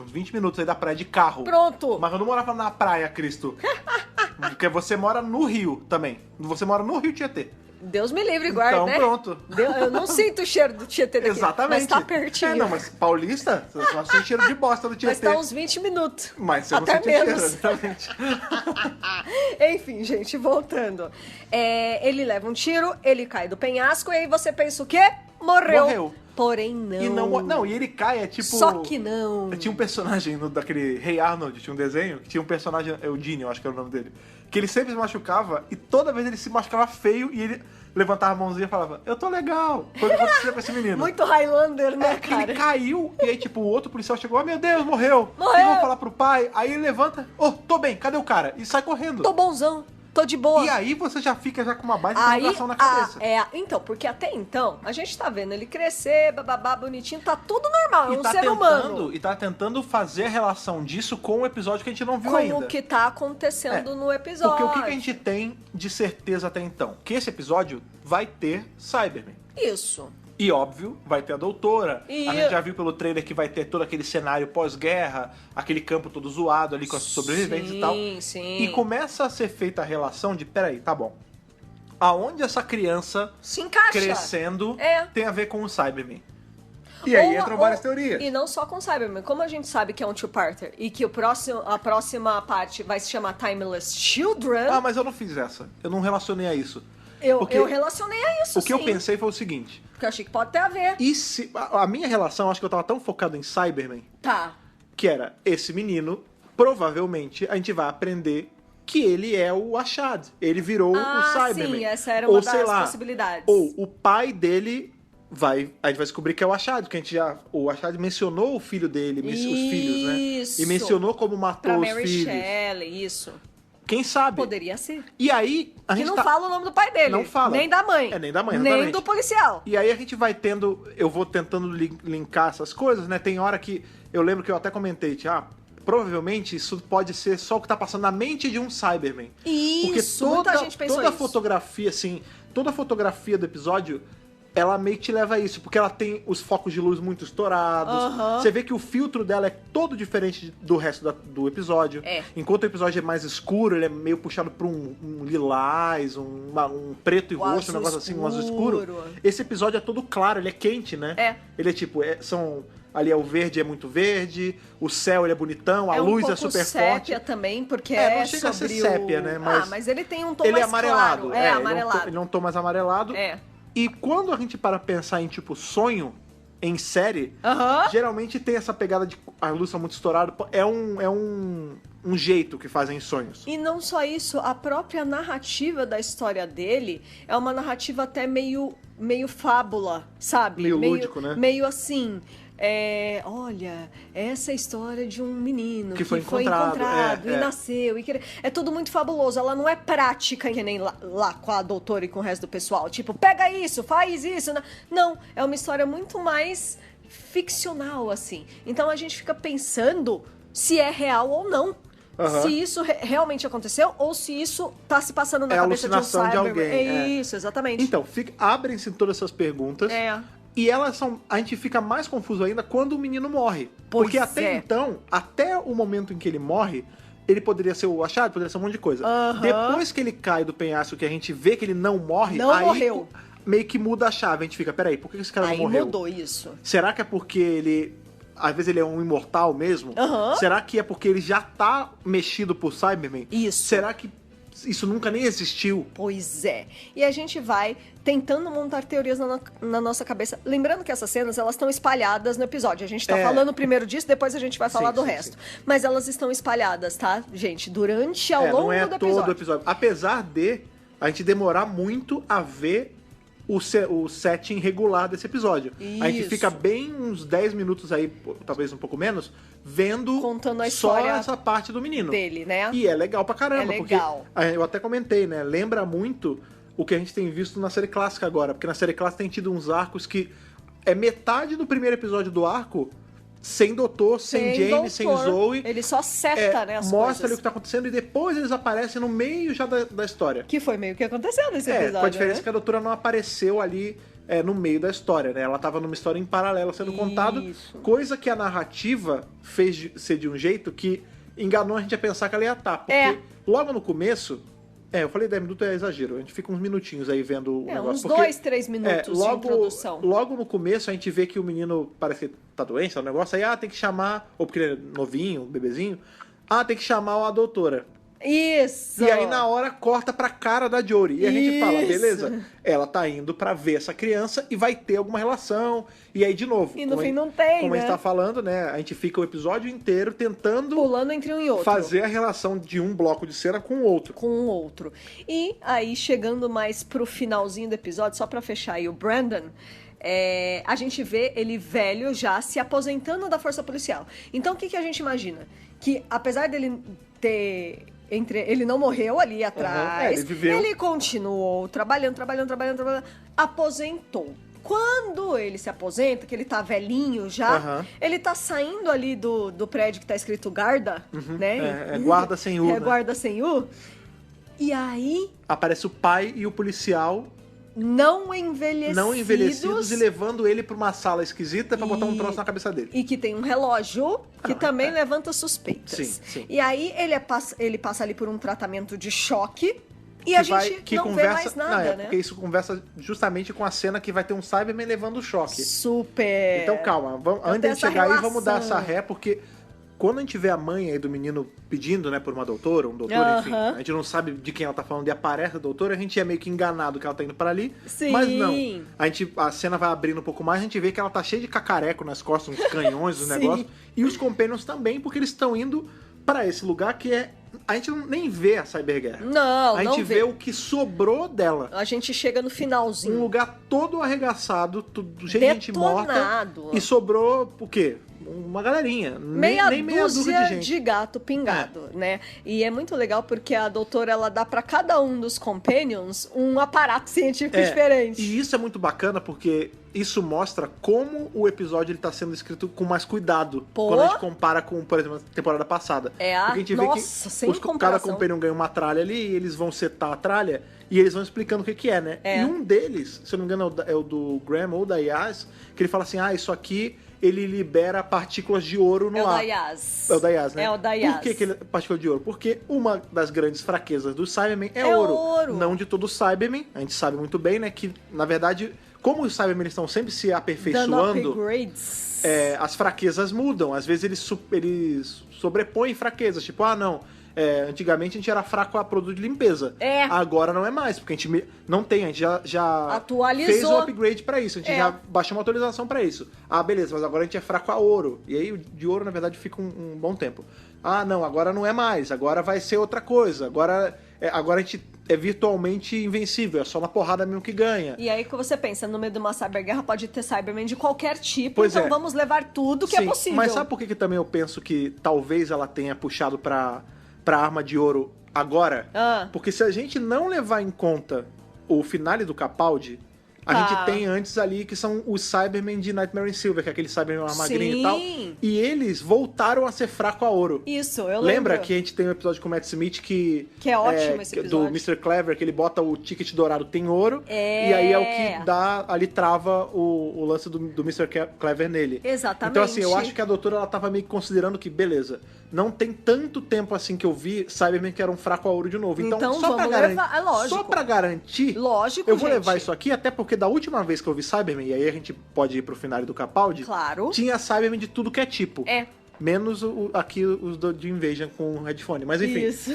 A: 20 minutos aí da praia de carro.
B: Pronto.
A: Mas eu não morava na praia, Cristo. Porque você mora no Rio também. Você mora no Rio Tietê.
B: Deus me livre, guarda,
A: Então,
B: né?
A: pronto.
B: Eu não sinto o cheiro do Tietê daqui.
A: Exatamente.
B: Mas tá pertinho.
A: Não, mas paulista, você só sente cheiro de bosta do Tietê.
B: Mas tá uns 20 minutos.
A: Mas você
B: Até
A: não sente
B: menos.
A: cheiro, exatamente.
B: Enfim, gente, voltando. Ele leva um tiro, ele cai do penhasco e aí você pensa o quê? Morreu. Porém, não.
A: E ele cai, é tipo...
B: Só que não.
A: Tinha um personagem daquele Rei Arnold, tinha um desenho, que tinha um personagem, Eugene, eu acho que era o nome dele, que ele sempre se machucava e toda vez ele se machucava feio e ele levantava a mãozinha e falava, eu tô legal. Foi o que aconteceu com esse menino.
B: Muito Highlander, né,
A: Que
B: cara?
A: ele caiu e aí, tipo, o outro policial chegou, oh meu Deus, morreu.
B: Morreu.
A: E vou falar pro pai, aí ele levanta, tô bem, cadê o cara? E sai correndo.
B: Tô bonzão, tô de boa.
A: E aí você já fica com uma baita interrogação na cabeça.
B: Então, porque até então, a gente tá vendo ele crescer, bababá, bonitinho, tá tudo normal, é um ser humano.
A: E tá tentando fazer a relação disso com o episódio que a gente não viu
B: Com
A: ainda.
B: o que tá acontecendo no episódio.
A: Porque o que a gente tem de certeza até então? Que esse episódio vai ter Cyberman.
B: Isso.
A: E, óbvio, vai ter a doutora.
B: E
A: A gente já viu pelo trailer que vai ter todo aquele cenário pós-guerra, aquele campo todo zoado ali com as sobreviventes e tal.
B: Sim.
A: E começa a ser feita a relação de, peraí, tá bom. Aonde essa criança
B: se encaixa.
A: crescendo tem a ver com o Cyberman? E
B: Ou-
A: aí entram várias teorias.
B: E não só com Cyberman. Como a gente sabe que é um two-parter e que a próxima parte vai se chamar Timeless Children,
A: Ah, mas eu não fiz essa. Eu não relacionei a isso. Porque
B: eu relacionei a isso,
A: o que eu
B: sim.
A: pensei foi o seguinte.
B: Porque eu achei que pode ter a ver.
A: E se... A minha relação, acho que eu tava tão focado em Cyberman,
B: Tá.
A: que era esse menino, provavelmente a gente vai aprender que ele é o Ashad. Ele virou o Cyberman.
B: Sim, essa era uma
A: ou,
B: das
A: sei lá,
B: possibilidades.
A: Ou o pai dele a gente vai descobrir que é o Ashad, porque o Ashad mencionou o filho dele, os filhos, né?
B: Isso.
A: E mencionou como matou
B: Pra
A: os
B: Mary
A: filhos.
B: Shelley, isso.
A: Quem sabe?
B: Poderia ser.
A: E aí, a
B: Que
A: gente
B: não
A: tá...
B: fala o nome do pai dele.
A: Não fala.
B: Nem da mãe.
A: Nem da mãe,
B: Nem
A: exatamente.
B: do policial.
A: E aí a gente vai tendo... Eu vou tentando linkar essas coisas, né? Tem hora que... Eu lembro que eu até comentei, provavelmente isso pode ser só o que tá passando na mente de um Cyberman.
B: Isso,
A: Porque
B: muita gente pensou
A: toda a
B: isso.
A: fotografia, assim... Toda a fotografia do episódio... Ela meio que te leva a isso, porque ela tem os focos de luz muito estourados. Você vê que o filtro dela é todo diferente do resto do episódio. Enquanto o episódio é mais escuro, ele é meio puxado pra um lilás, um preto e roxo, um negócio assim, um azul escuro. Esse episódio é todo claro, ele é quente, né? Ele é tipo, ali o verde é muito verde, o céu ele é bonitão, a luz é super
B: sépia
A: forte.
B: também, porque
A: não chega a ser
B: sobre
A: sépia, né?
B: mas ele tem um tom
A: ele
B: mais
A: é amarelado.
B: claro. Amarelado.
A: Ele é um tom mais amarelado. E quando a gente para pensar em, tipo, sonho em série, geralmente tem essa pegada de a luz tá muito estourada. É um jeito que fazem sonhos.
B: E não só isso, a própria narrativa da história dele é uma narrativa até meio fábula, sabe?
A: Meio lúdico, né?
B: Meio assim... olha, essa é a história de um menino
A: que
B: foi encontrado e nasceu. É tudo muito fabuloso. Ela não é prática que nem lá com a doutora e com o resto do pessoal. Tipo, pega isso, faz isso. Não, é uma história muito mais ficcional, assim. Então a gente fica pensando se é real ou não. Se isso realmente aconteceu ou se isso tá se passando na cabeça de um
A: alucinação de alguém.
B: Isso, exatamente.
A: Então, abrem-se todas essas perguntas. E elas são... A gente fica mais confuso ainda quando o menino morre. Porque até então, até o momento em que ele morre, ele poderia ser o achado, poderia ser um monte de coisa. Depois que ele cai do penhasco, que a gente vê que ele não morre... Aí
B: morreu.
A: Meio que muda a chave. A gente fica, peraí, por que esse cara não morreu?
B: Aí mudou isso.
A: Será que é porque ele... Às vezes ele é um imortal mesmo? Será que é porque ele já tá mexido por Cyberman?
B: Isso.
A: Será que isso nunca nem existiu.
B: Pois é. E a gente vai tentando montar teorias na nossa cabeça. Lembrando que essas cenas, elas estão espalhadas no episódio. A gente tá falando primeiro disso, depois a gente vai falar do resto. Sim. Mas elas estão espalhadas, tá, gente? Durante, ao longo do episódio.
A: Não é todo o episódio. Apesar de a gente demorar muito a ver o setting regular desse episódio. Isso. A gente fica bem uns 10 minutos aí, talvez um pouco menos, vendo
B: contando a
A: só
B: história
A: essa parte do menino.
B: Dele, né?
A: E é legal pra caramba.
B: É legal.
A: Porque eu até comentei, né? Lembra muito o que a gente tem visto na série clássica agora. Porque na série clássica tem tido uns arcos que é metade do primeiro episódio do arco sem doutor, sem James, sem Zoe.
B: Ele só seta, né, as
A: mostra
B: coisas.
A: ali o que tá acontecendo e depois eles aparecem no meio já da história.
B: Que foi meio que aconteceu nesse episódio,
A: com a diferença
B: né?
A: que a doutora não apareceu ali no meio da história, né? Ela tava numa história em paralelo sendo contada, coisa que a narrativa fez ser de um jeito que enganou a gente a pensar que ela ia estar. Porque logo no começo... eu falei 10 minutos é exagero. A gente fica uns minutinhos aí vendo o negócio.
B: Uns 2, 3 minutos de introdução.
A: Logo no começo a gente vê que o menino parece que tá doente, tá um negócio. Aí, tem que chamar... Ou porque ele é novinho, bebezinho. Tem que chamar a doutora.
B: Isso!
A: E aí na hora corta pra cara da Jory. E a gente fala, beleza, ela tá indo pra ver essa criança e vai ter alguma relação. E aí de novo.
B: E no fim não tem,
A: como
B: né?
A: a gente tá falando, né? A gente fica o episódio inteiro tentando...
B: pulando entre um e outro.
A: Fazer a relação de um bloco de cena com o outro.
B: Com o outro. E aí, chegando mais pro finalzinho do episódio, só pra fechar aí o Brandon... a gente vê ele velho já se aposentando da força policial. Então o que a gente imagina? Que apesar dele ter... ele não morreu ali atrás,
A: ele viveu.
B: Ele continuou trabalhando, aposentou. Quando ele se aposenta, que ele tá velhinho já, ele tá saindo ali do prédio que tá escrito guarda, né?
A: Guarda sem U, né?
B: Guarda sem U. E aí...
A: aparece o pai e o policial...
B: não envelhecidos
A: e levando ele pra uma sala esquisita pra botar um troço na cabeça dele.
B: E que tem um relógio que também levanta suspeitas.
A: Sim.
B: E aí ele passa ali por um tratamento de choque e a gente não vê mais nada, né?
A: Porque isso conversa justamente com a cena que vai ter um Cyberman levando o choque.
B: Super!
A: Então calma, antes de chegar aí, vamos dar essa ré, porque... quando a gente vê a mãe aí do menino pedindo, né, por uma doutora, um doutor, enfim, a gente não sabe de quem ela tá falando e aparece a doutora, a gente é meio que enganado que ela tá indo pra ali.
B: Sim.
A: Mas não. A cena vai abrindo um pouco mais, a gente vê que ela tá cheia de cacareco nas costas, uns canhões, os negócios. E os Companions também, porque eles estão indo pra esse lugar que é... a gente nem vê a Cyberguerra.
B: Não,
A: a gente vê o que sobrou dela.
B: A gente chega no finalzinho.
A: Um lugar todo arregaçado, do jeito de gente morta. E sobrou o quê? Uma galerinha.
B: Meia
A: dúzia
B: dúzia
A: de gente.
B: de gato pingado, né? E é muito legal porque a doutora, ela dá pra cada um dos Companions um aparato científico diferente.
A: E isso é muito bacana porque isso mostra como o episódio ele tá sendo escrito com mais cuidado. Quando a gente compara com, por exemplo, a temporada passada. Porque a gente vê que cada Companion ganha uma tralha ali e eles vão setar a tralha e eles vão explicando o que é, né? E um deles, se eu não me engano, é o do Graham ou da Yas, que ele fala assim, isso aqui... ele libera partículas de ouro no ar. É o da Yas, né?
B: É o da Yas.
A: Por que ele é partícula de ouro? Porque uma das grandes fraquezas do Cybermen é ouro. Não de todo o Cybermen. A gente sabe muito bem, né? Que, na verdade, como os Cybermen estão sempre se aperfeiçoando... as fraquezas mudam. Às vezes eles sobrepõem fraquezas. Tipo, antigamente a gente era fraco a produto de limpeza. Agora não é mais, porque a gente não tem, a gente já
B: atualizou.
A: Fez um upgrade pra isso, a gente já baixou uma atualização pra isso. Beleza, mas agora a gente é fraco a ouro. E aí de ouro, na verdade, fica um bom tempo. Não, agora não é mais, agora vai ser outra coisa. Agora a gente é virtualmente invencível, é só uma porrada mesmo que ganha.
B: E aí que você pensa, no meio de uma cyberguerra pode ter Cyberman de qualquer tipo, então vamos levar tudo que é possível.
A: Mas sabe por que também eu penso que talvez ela tenha puxado pra arma de ouro agora? Porque se a gente não levar em conta o finale do Capaldi, a gente tem antes ali que são os Cybermen de Nightmare in Silver, que é aquele Cybermen magrinho e tal. E eles voltaram a ser fraco a ouro.
B: Isso, eu
A: Lembra
B: lembro.
A: que a gente tem um episódio com o Matt Smith que
B: é ótimo esse episódio.
A: Do Mr. Clever, que ele bota o ticket dourado tem ouro. E aí é o que dá, ali trava o lance do Mr. Clever nele.
B: Exatamente.
A: Então assim, eu acho que a doutora ela tava meio que considerando que, beleza, não tem tanto tempo assim que eu vi Cybermen que era um fraco a ouro de novo. Então só pra garantir,
B: lógico.
A: Só pra garantir, eu vou levar isso aqui, até porque da última vez que eu vi Cybermen, e aí a gente pode ir pro final do Capaldi,
B: claro,
A: tinha Cybermen de tudo que é tipo. Menos aqui os de Invasion com headphone. Mas enfim,
B: Isso.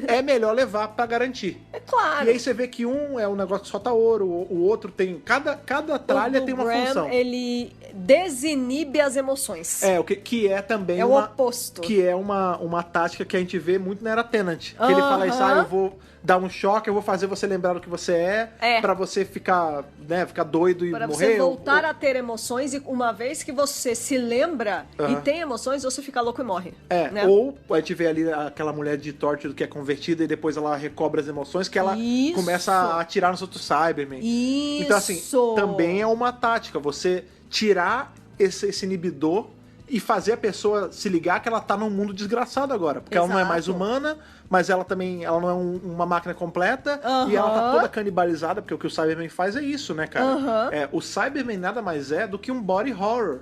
A: é melhor levar pra garantir.
B: É claro.
A: E aí você vê que um é um negócio que solta ouro, o outro tem... Cada tralha tem uma
B: Graham,
A: função.
B: ele desinibe as emoções.
A: É, o que é também
B: É o oposto.
A: Que é uma tática que a gente vê muito na Era Tenant. Que ele fala isso, eu vou dar um choque, eu vou fazer você lembrar do que você é. Pra você ficar, né, ficar doido e
B: pra
A: morrer.
B: Pra você voltar a ter emoções e uma vez que você se lembra e tem emoções, você fica louco e morre. Né?
A: Ou a gente vê ali aquela mulher de Torture que é convertida e depois ela recobra as emoções, que ela começa a atirar nos outros Cybermen.
B: Isso!
A: Então assim, também é uma tática, você tirar esse inibidor e fazer a pessoa se ligar que ela tá num mundo desgraçado agora. Porque ela não é mais humana, mas ela também ela não é uma máquina completa e ela tá toda canibalizada, porque o que o Cyberman faz é isso, né, cara? O Cyberman nada mais é do que um body horror.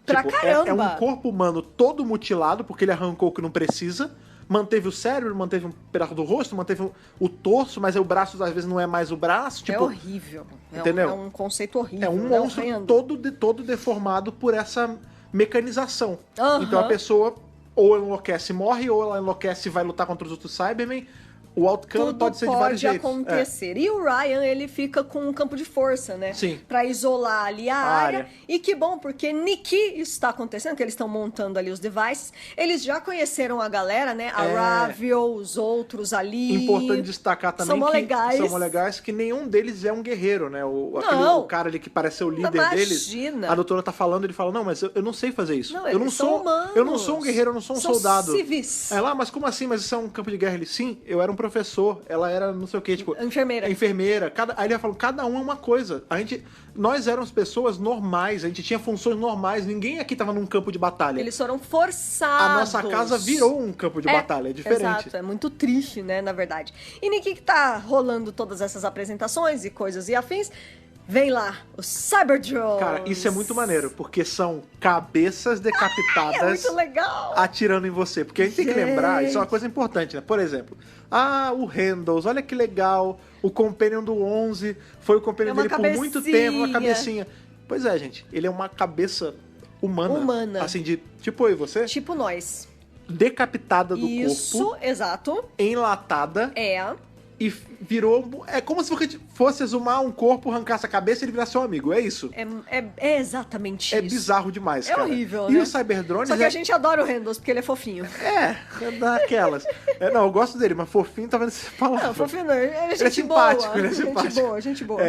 B: Pra caramba!
A: É um corpo humano todo mutilado, porque ele arrancou o que não precisa, manteve o cérebro, manteve um pedaço do rosto, manteve o torso, mas o braço às vezes não é mais o braço. Tipo,
B: é horrível.
A: Entendeu?
B: É um conceito horrível.
A: É um monstro todo deformado por essa mecanização. Então a pessoa ou enlouquece e morre, ou ela enlouquece e vai lutar contra os outros Cybermen. O outcome pode ser de vários jeitos.
B: Tudo pode acontecer. E o Ryan, ele fica com um campo de força, né?
A: Sim.
B: Pra isolar ali a área. E que bom, porque Niki, isso tá acontecendo, que eles estão montando ali os devices. Eles já conheceram a galera, né? A Ravel, os outros ali.
A: Importante destacar também são legais, que nenhum deles é um guerreiro, né? O cara ali que parece ser o líder deles. A doutora tá falando, ele fala, não, mas eu não sei fazer isso.
B: Não,
A: eu não sou
B: humanos.
A: Eu não sou um guerreiro, eu não sou um soldado.
B: Civis.
A: Mas como assim? Mas isso é um campo de guerra? Ele, sim, eu era um professor, ela era não sei o que, tipo... Enfermeira. Aí ele falou, cada um é uma coisa. Nós éramos pessoas normais, a gente tinha funções normais, ninguém aqui tava num campo de batalha.
B: Eles foram forçados.
A: A nossa casa virou um campo de batalha, é diferente.
B: Exato, é muito triste, né, na verdade. E Niki que tá rolando todas essas apresentações e coisas e afins... Vem lá, os Cyberdrones.
A: Cara, isso é muito maneiro, porque são cabeças decapitadas
B: é muito legal.
A: Atirando em você. Porque a gente tem que lembrar, isso é uma coisa importante, né? Por exemplo, o Handles, olha que legal. O Companion do 11 foi o Companion dele por muito tempo, uma cabecinha. Pois é, gente, ele é uma cabeça humana. Assim, de tipo eu e você.
B: Tipo nós.
A: Decapitada do corpo.
B: Isso, exato.
A: Enlatada. E virou... É como se você fosse exumar um corpo, arrancasse a cabeça e ele virasse seu amigo. É isso.
B: É exatamente isso.
A: É bizarro demais, cara.
B: É horrível,
A: e
B: né?
A: o Cyberdrones...
B: Só que a gente adora o Handles, porque ele é fofinho.
A: É daquelas. Não, eu gosto dele, mas fofinho tá vendo essa palavra.
B: Não, fofinho não. Ele é gente
A: simpático,
B: boa.
A: Ele é simpático.
B: Gente boa.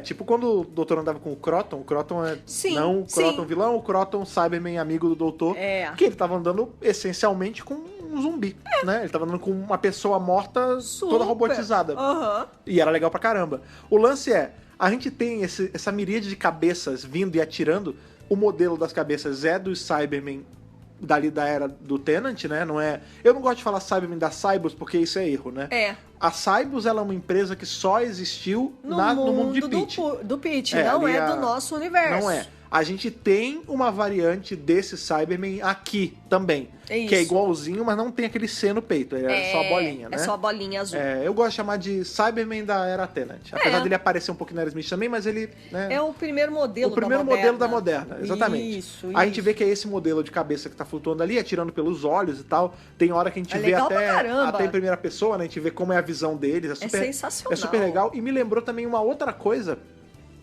A: Tipo quando o doutor andava com o Croton é...
B: Sim,
A: não o Croton vilão, o Croton Cyberman amigo do doutor. Que ele tava andando essencialmente com um zumbi, né? Ele tava andando com uma pessoa morta toda robotizada. E era legal pra caramba. O lance a gente tem essa miríade de cabeças vindo e atirando. O modelo das cabeças é dos Cybermen dali da era do Tenant, né? Não é... Eu não gosto de falar Cybermen da Cybus porque isso é erro, né? A Cybus, ela é uma empresa que só existiu no mundo de Pitch.
B: Do Pitch, não é do nosso universo.
A: Não é. A gente tem uma variante desse Cyberman aqui também. Que é igualzinho, mas não tem aquele C no peito. É só a bolinha, né?
B: É só a bolinha azul.
A: Eu gosto de chamar de Cyberman da Era Tenant. Apesar dele aparecer um pouquinho na Aerosmith também, mas ele... Né,
B: é o primeiro modelo da Moderna.
A: O primeiro modelo da Moderna, exatamente.
B: Isso.
A: A gente vê que é esse modelo de cabeça que tá flutuando ali, atirando pelos olhos e tal. Tem hora que a gente vê até em primeira pessoa, né? A gente vê como é a visão deles. É
B: sensacional.
A: É super legal. E me lembrou também uma outra coisa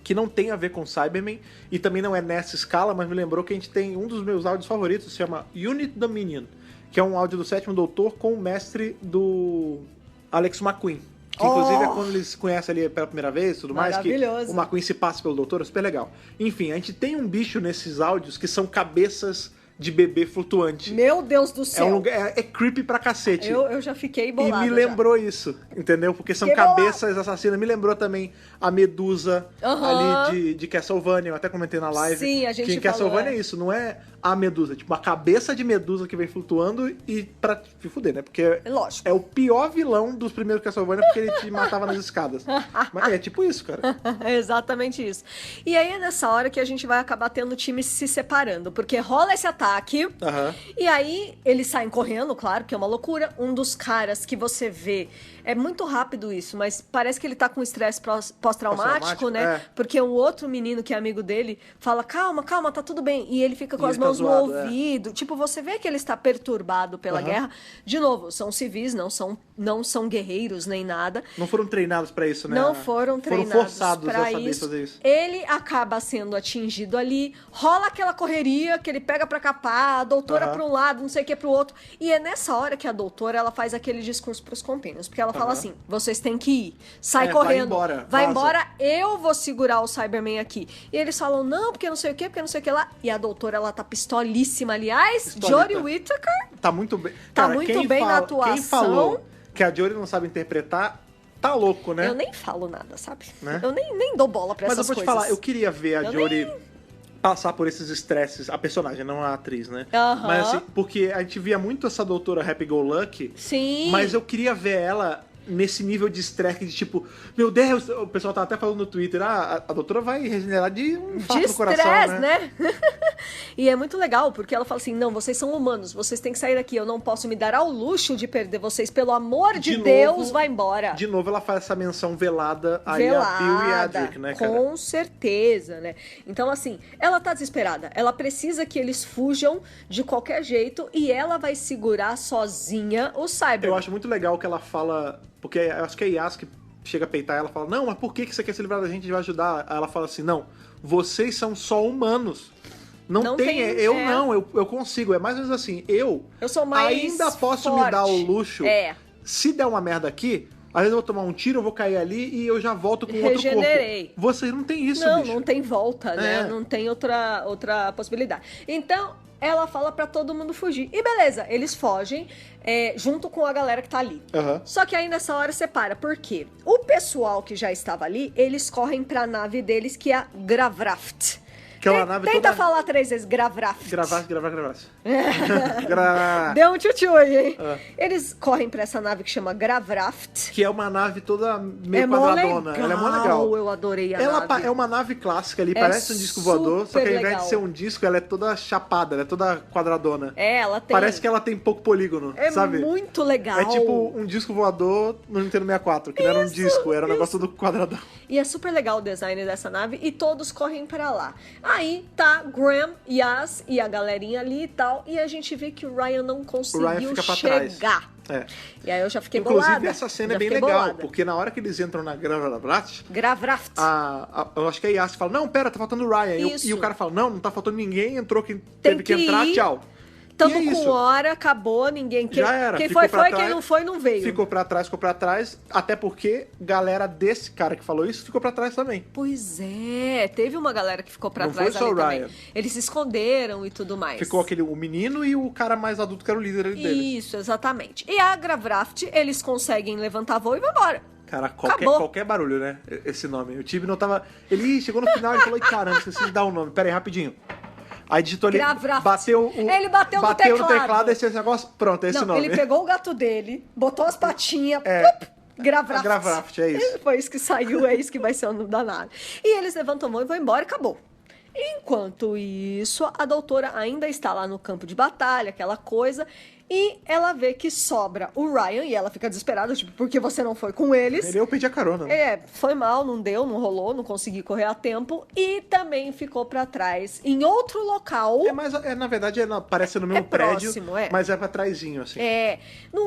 A: que não tem a ver com Cybermen, e também não é nessa escala, mas me lembrou que a gente tem um dos meus áudios favoritos, se chama Unit Dominion, que é um áudio do Sétimo Doutor com o mestre do Alex McQueen. Que inclusive é quando eles se conhecem ali pela primeira vez e tudo mais, que o McQueen se passa pelo doutor, é super legal. Enfim, a gente tem um bicho nesses áudios que são cabeças de bebê flutuante.
B: Meu Deus do céu.
A: É creepy pra cacete.
B: Eu já fiquei bolada.
A: E me lembrou isso, entendeu? Porque são cabeças assassinas. Me lembrou também a Medusa ali de Castlevania. Eu até comentei na live.
B: Sim, a gente
A: que em Castlevania é isso, não é a Medusa. Tipo, a cabeça de Medusa que vem flutuando e pra te fuder, né? Porque
B: lógico.
A: É o pior vilão dos primeiros Castlevania porque ele te matava nas escadas. Mas é tipo isso, cara.
B: É exatamente isso. E aí é nessa hora que a gente vai acabar tendo o time se separando. Porque rola esse ataque. E aí eles saem correndo, claro, que é uma loucura. Um dos caras que você vê, é muito rápido isso, mas parece que ele tá com estresse pós-traumático, né? Porque o outro menino que é amigo dele fala, calma, tá tudo bem. E ele fica com as mãos mãos no
A: zoado,
B: ouvido. Tipo, você vê que ele está perturbado pela guerra. De novo, são civis, não são guerreiros nem nada.
A: Não foram treinados pra isso, né?
B: Não foram treinados
A: Foram forçados
B: pra
A: a saber
B: isso.
A: fazer isso.
B: Ele acaba sendo atingido ali, rola aquela correria que ele pega pra capar, a doutora pra um lado, não sei o que pro outro. E é nessa hora que a doutora, ela faz aquele discurso pros companions, porque ela fala assim, vocês têm que ir, sai correndo,
A: vai
B: embora, eu vou segurar o Cyberman aqui. E eles falam, não, porque não sei o que, porque não sei o que lá. E a doutora, ela tá pistolíssima, aliás, Jodie Whittaker
A: tá muito bem.
B: tá
A: Cara,
B: muito bem na atuação.
A: Quem falou que a Jodie não sabe interpretar, tá louco, né?
B: Eu nem falo nada, sabe?
A: Né?
B: Eu nem dou bola pra
A: Mas
B: essas
A: eu
B: coisas.
A: vou te falar, eu queria ver a Jodie passar por esses estresses, a personagem, não a atriz, né? Mas assim, porque a gente via muito essa doutora Happy Go Lucky,
B: Sim.
A: mas eu queria ver ela nesse nível de estresse de tipo, meu Deus, o pessoal tava até falando no Twitter, a doutora vai regenerar de um infarto no coração, né?
B: E é muito legal, porque ela fala assim, não, vocês são humanos, vocês têm que sair daqui, eu não posso me dar ao luxo de perder vocês, pelo amor de Deus, vai embora.
A: De novo ela faz essa menção velada aí a Bill e a Adric, né, cara?
B: Com certeza, né? Então, assim, ela tá desesperada, ela precisa que eles fujam de qualquer jeito e ela vai segurar sozinha o Cyberman.
A: Eu acho muito legal que ela fala, porque eu acho que a Yas que chega a peitar ela fala, não, mas por que você quer se livrar da gente? A gente vai ajudar. Aí ela fala assim, não, vocês são só humanos. Não tem eu consigo. É mais ou menos assim, eu
B: sou mais
A: ainda posso
B: forte.
A: me dar o luxo. Se der uma merda aqui, às vezes eu vou tomar um tiro, eu vou cair ali e eu já volto com outro corpo. Vocês não tem isso, bicho.
B: Não tem volta, né? Não tem outra possibilidade. Então, ela fala pra todo mundo fugir. E beleza, eles fogem junto com a galera que tá ali. Só que aí nessa hora separa. Por quê? O pessoal que já estava ali, eles correm pra nave deles, que é a Gravraft.
A: Que é uma nave
B: Tenta falar 3 vezes, Gravraft.
A: Gravasse.
B: Deu um tchutchu aí, hein? Eles correm pra essa nave que chama Gravraft.
A: Que é uma nave toda meio quadradona. Ela é mó legal.
B: Eu adorei a nave.
A: É uma nave clássica ali, parece um disco voador, só que ao invés de ser um disco, ela é toda chapada, ela é toda quadradona.
B: Ela tem...
A: Parece que ela tem pouco polígono, sabe?
B: É muito legal.
A: É tipo um disco voador no Nintendo 64, que não era um disco, era um negócio do quadradão.
B: E é super legal o design dessa nave e todos correm pra lá. Aí tá Graham, Yas e a galerinha ali e tal, e a gente vê que o Ryan não conseguiu chegar. E aí eu já fiquei bolada.
A: Inclusive, essa cena é bem legal, porque na hora que eles entram na Gravraft, eu acho que a Yas fala, não, pera, tá faltando o Ryan. E o cara fala, não tá faltando ninguém, entrou quem teve que entrar, tchau.
B: Tamo com hora, acabou, ninguém...
A: Já era.
B: Quem foi, quem não foi, não veio.
A: Ficou pra trás, até porque galera desse cara que falou isso ficou pra trás também.
B: Pois é, teve uma galera que ficou pra trás ali também. Eles se esconderam e tudo mais.
A: Ficou o menino e o cara mais adulto que era o líder deles.
B: Isso, exatamente. E a Gravraft, eles conseguem levantar voo e vão embora.
A: Cara, qualquer barulho, né? Esse nome. O Tibi não tava... Ele chegou no final e falou, caramba, esqueci de dar o nome. Pera aí, rapidinho. Aí digitou ali,
B: ele bateu no teclado.
A: Esse negócio, pronto, é esse nome.
B: Ele pegou o gato dele, botou as patinhas, Gravraft.
A: Gravraft, é isso.
B: Foi isso que saiu, é isso que vai ser o nome da nave. E eles levantam a mão e vão embora e acabou. Enquanto isso, a doutora ainda está lá no campo de batalha, aquela coisa, e ela vê que sobra o Ryan, e ela fica desesperada, tipo, por que você não foi com eles?
A: Eu pedi a carona. Né?
B: Foi mal, não deu, não rolou, não consegui correr a tempo, e também ficou pra trás, em outro local.
A: Na verdade, parece no mesmo prédio,
B: próximo,
A: mas é pra trásinho, assim.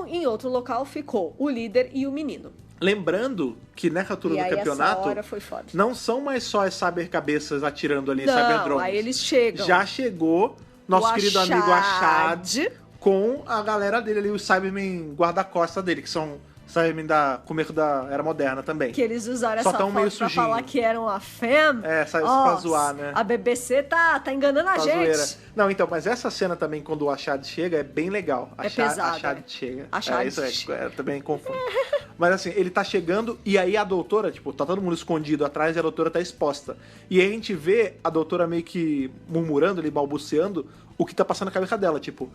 B: Em outro local ficou o líder e o menino.
A: Lembrando que nessa altura do campeonato,
B: essa hora foi foda.
A: Não são mais só as cybercabeças atirando ali, cyberdrones.
B: Aí eles chegam.
A: Já chegou nosso querido amigo Ashad com a galera dele ali, os Cybermen guarda-costa dele, que são Cybermen da começo da Era Moderna também.
B: Que eles usaram essa foto pra falar que eram a fam.
A: Pra zoar, né?
B: A BBC tá enganando a gente.
A: Zoeira. Não, então, mas essa cena também, quando o Ashad chega, é bem legal.
B: Pesado.
A: Ashad chega.
B: Isso
A: também confundo. Mas assim, ele tá chegando e aí a doutora, tipo, tá todo mundo escondido atrás e a doutora tá exposta. E aí a gente vê a doutora meio que murmurando ali, balbuciando o que tá passando na cabeça dela, tipo,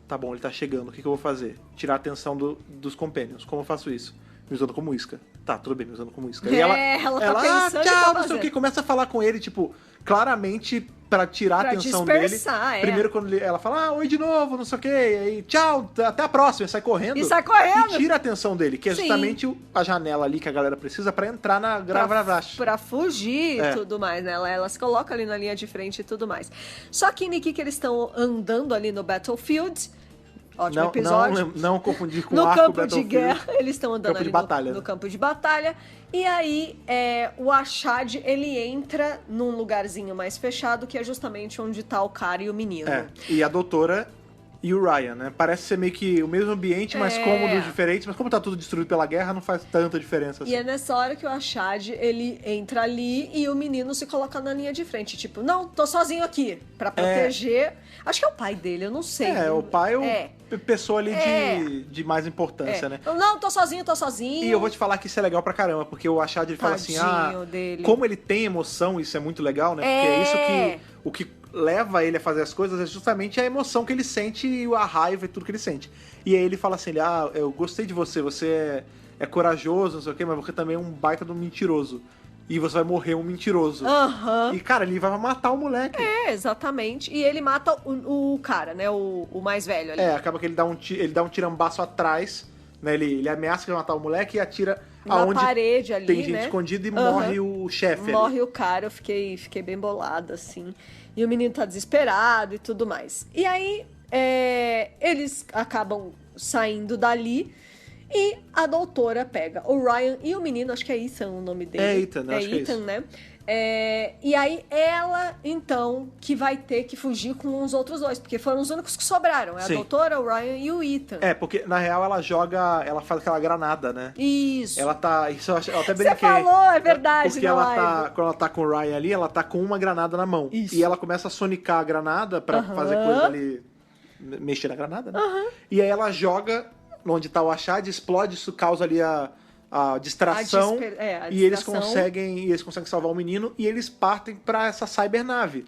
A: tá bom, ele tá chegando, o que eu vou fazer? Tirar a atenção dos companions, como eu faço isso? Me usando como isca. Tá, tudo bem, me usando como isca. E
B: ela tá pensando
A: tchau, não sei o que, começa a falar com ele, tipo, claramente pra tirar
B: Pra
A: a atenção
B: dispersar,
A: dele.
B: é.
A: Primeiro quando ela fala, oi de novo, não sei o quê, e aí tchau, até a próxima, e sai correndo.
B: E sai correndo.
A: E tira a atenção dele, que é
B: Sim.
A: justamente a janela ali que a galera precisa pra entrar na Gravravrash.
B: Pra fugir e tudo mais, né? Ela se coloca ali na linha de frente e tudo mais. Só que, Niki, que eles estão andando ali no Battlefield. Ótimo episódio.
A: Não confundir com o
B: No
A: arco
B: campo de
A: Battlefield.
B: guerra, eles estão andando
A: Campo
B: ali
A: de batalha,
B: no
A: né?
B: campo de batalha. E aí, o Ashad, ele entra num lugarzinho mais fechado, que é justamente onde tá o cara e o menino.
A: E a doutora e o Ryan, né? Parece ser meio que o mesmo ambiente, mas cômodos diferentes. Mas como tá tudo destruído pela guerra, não faz tanta diferença assim.
B: E é nessa hora que o Ashad, ele entra ali e o menino se coloca na linha de frente. Tipo, não, tô sozinho aqui. Pra proteger. Acho que é o pai dele, eu não sei.
A: O pai é pessoa ali de mais importância, né?
B: Não, tô sozinho.
A: E eu vou te falar que isso é legal pra caramba, porque o Ashad ele fala assim,
B: dele.
A: como ele tem emoção, isso é muito legal, né? Porque é isso que o que leva ele a fazer as coisas é justamente a emoção que ele sente e a raiva e tudo que ele sente. E aí ele fala assim, eu gostei de você, você é corajoso, não sei o quê, mas você também é um baita de um mentiroso. E você vai morrer um mentiroso. E, cara, ele vai matar o moleque.
B: Exatamente. E ele mata o cara, né? O mais velho ali.
A: Acaba que ele dá um tirambaço atrás, né? Ele ameaça que vai matar o moleque e atira
B: na
A: aonde
B: parede ali,
A: tem gente
B: né?
A: escondida e morre o chefe.
B: Morre o cara, eu fiquei bem bolada, assim. E o menino tá desesperado e tudo mais. E aí, eles acabam saindo dali e a doutora pega o Ryan e o menino, acho que é Ethan o nome dele.
A: É Ethan, acho que é
B: Ethan,
A: isso.
B: né? E aí ela, então, que vai ter que fugir com os outros dois, porque foram os únicos que sobraram. A doutora, o Ryan e o Ethan.
A: Porque na real ela faz aquela granada, né?
B: Isso.
A: Ela eu até brinquei.
B: Você falou, é verdade.
A: Porque quando ela tá com o Ryan ali, ela tá com uma granada na mão.
B: Isso.
A: E ela começa a sonicar a granada pra fazer coisa ali, mexer na granada, né? E aí ela joga onde tá o Ashad, explode, isso causa ali a distração, e eles conseguem salvar o menino e eles partem pra essa cybernave.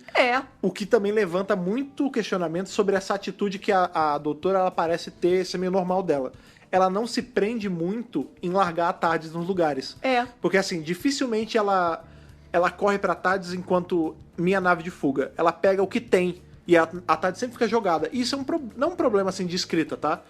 A: O que também levanta muito questionamento sobre essa atitude que a doutora ela parece ter, esse meio normal dela. Ela não se prende muito em largar a TARDIS nos lugares. Porque assim, dificilmente ela corre pra TARDIS enquanto minha nave de fuga. Ela pega o que tem e a TARDIS sempre fica jogada. E isso é não um problema assim de escrita, tá?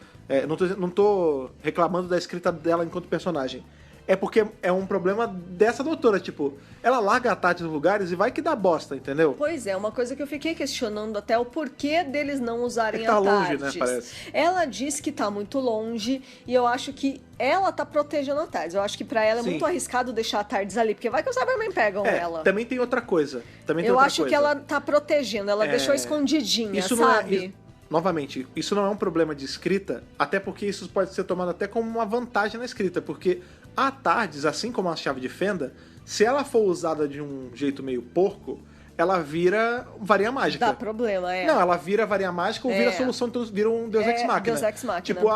A: Não tô reclamando da escrita dela enquanto personagem. É porque é um problema dessa doutora, tipo, ela larga a TARDIS nos lugares e vai que dá bosta, entendeu?
B: Pois é, uma coisa que eu fiquei questionando até o porquê deles não usarem
A: tá
B: a
A: longe,
B: TARDIS.
A: né, parece.
B: Ela diz que tá muito longe e eu acho que ela tá protegendo a TARDIS. Eu acho que pra ela é muito arriscado deixar a TARDIS ali, porque vai que os Cybermen pegam ela.
A: Também tem outra coisa.
B: Eu acho que ela tá protegendo, ela deixou escondidinha,
A: isso
B: sabe?
A: Novamente, isso não é um problema de escrita, até porque isso pode ser tomado até como uma vantagem na escrita, porque a TARDIS, assim como a chave de fenda, se ela for usada de um jeito meio porco, ela vira varinha mágica.
B: Dá problema,
A: Não, ela vira varinha mágica ou vira a solução, então vira um Deus Ex Machina.
B: Deus Ex Machina.
A: Tipo,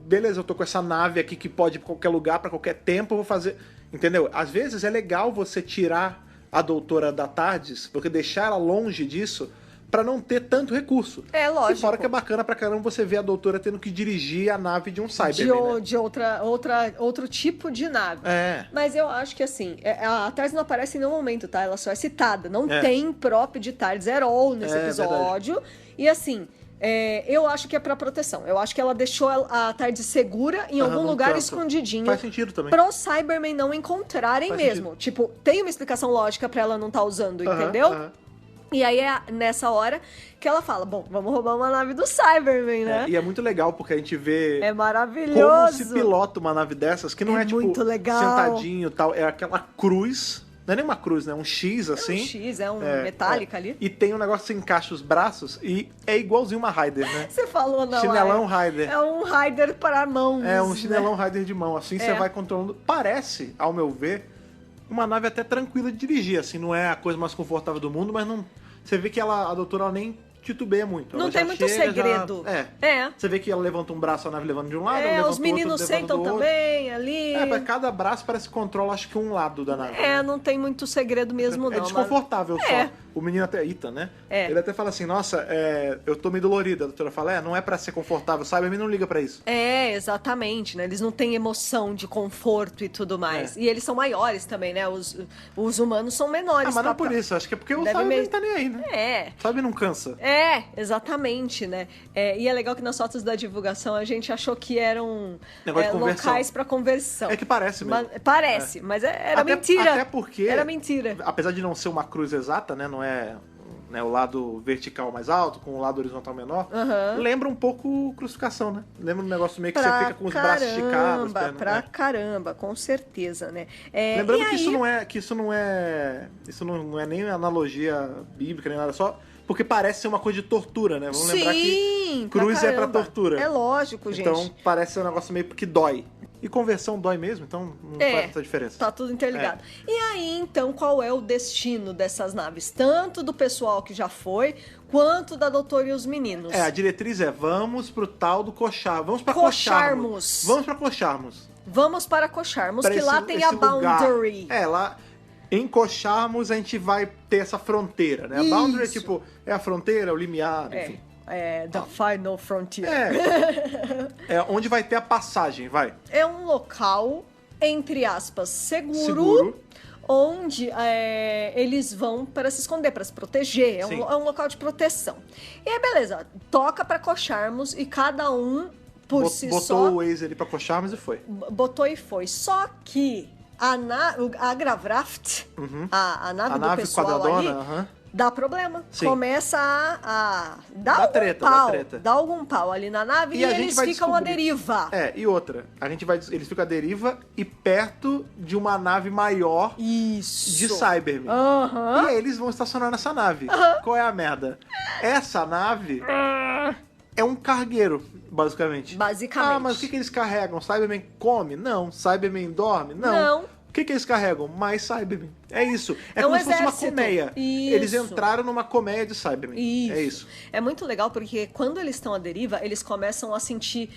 A: beleza, eu tô com essa nave aqui que pode ir pra qualquer lugar, pra qualquer tempo, eu vou fazer... Entendeu? Às vezes é legal você tirar a doutora da TARDIS, porque deixar ela longe disso, pra não ter tanto recurso.
B: Lógico.
A: E fora que é bacana pra caramba você ver a doutora tendo que dirigir a nave de um Cyberman, né?
B: De outro tipo de nave. Mas eu acho que assim, a TARDIS não aparece em nenhum momento, tá? Ela só é citada. Não tem próprio de TARDIS at all nesse episódio. Verdade. E assim, eu acho que é pra proteção. Eu acho que ela deixou a TARDIS segura em algum lugar escondidinho.
A: Faz sentido também.
B: Para os Cybermen não encontrarem mesmo. Tipo, tem uma explicação lógica pra ela não estar usando, entendeu? E aí é nessa hora que ela fala, bom, vamos roubar uma nave do Cybermen, né?
A: E é muito legal, porque a gente vê...
B: É maravilhoso!
A: Como se pilota uma nave dessas, que não é tipo,
B: muito legal.
A: Sentadinho e tal, é aquela cruz... Não é nem uma cruz, né? Um X, assim.
B: É um X, metálica ali.
A: E tem um negócio que você encaixa os braços e é igualzinho uma Raider, né?
B: Você falou na
A: Chinelão Raider.
B: É um Raider para mãos.
A: É um chinelão Raider de mão. Assim você vai controlando. Parece, ao meu ver, uma nave até tranquila de dirigir. Assim, não é a coisa mais confortável do mundo, mas não... Você vê que a doutora ela nem titubeia muito.
B: Não tem muito segredo.
A: Você vê que ela levanta um braço, a nave levando de um lado, levanta
B: os meninos sentam também ali.
A: Pra cada braço parece que controla, acho que um lado da nave.
B: Não tem muito segredo mesmo, não.
A: É desconfortável só. o menino até, Ethan, né?
B: É.
A: Ele até fala assim, nossa, eu tô meio dolorido. A doutora fala, não é pra ser confortável, Cyberman não liga pra isso.
B: Exatamente, né? Eles não têm emoção de conforto e tudo mais. E eles são maiores também, né? Os humanos são menores.
A: Mas não por isso, acho que é porque o Cyberman tá nem aí, né? Cyberman não cansa.
B: Exatamente, né? E é legal que nas fotos da divulgação a gente achou que eram locais pra conversão.
A: É que parece mesmo.
B: Parece, mas era mentira.
A: Até porque...
B: Era mentira.
A: Apesar de não ser uma cruz exata, né? Não é o lado vertical mais alto com o lado horizontal menor. Lembra um pouco crucificação, né? Lembra um negócio meio que você fica com os braços esticados.
B: Caramba, com certeza, né?
A: Lembrando que isso não é nem analogia bíblica, nem nada, só... Porque parece ser uma coisa de tortura, né? Vamos lembrar que cruz é pra tortura.
B: É lógico, gente.
A: Então parece ser um negócio meio que dói. E conversão dói mesmo, então não faz essa diferença.
B: Tá tudo interligado. E aí, então, qual é o destino dessas naves? Tanto do pessoal que já foi, quanto da doutora e os meninos.
A: A diretriz vamos pro tal do Cochar. Vamos pra Cocharmos. Vamos pra Cocharmos.
B: Vamos para Cocharmos, que lá tem a Boundary.
A: Lá... Em Cocharmos a gente vai ter essa fronteira, né? A Boundary é a fronteira, o limiar, enfim.
B: The Final Frontier.
A: Onde vai ter a passagem, vai.
B: É um local, entre aspas, seguro. Onde eles vão para se esconder, para se proteger. É um local de proteção. E aí, beleza. Toca para Cocharmos e cada um por si só...
A: Botou o Waze ali para Cocharmos e foi.
B: Botou e foi. Só que a Gravraft, a nave do pessoal ali, dá problema.
A: Sim.
B: Começa a dar algum
A: treta,
B: pau.
A: treta.
B: Dá algum pau ali na nave e eles ficam à deriva.
A: E outra, eles ficam à deriva e perto de uma nave maior de Cybermen. E aí eles vão estacionar nessa nave. Qual é a merda? Essa nave é um cargueiro, basicamente. Mas o que eles carregam? Cyberman come? Não. Cyberman dorme? Não. O que eles carregam? Mais Cybermen. É isso. É como se fosse uma colmeia.
B: Isso.
A: Eles entraram numa colmeia de Cybermen. É isso.
B: É muito legal porque quando eles estão à deriva, eles começam a sentir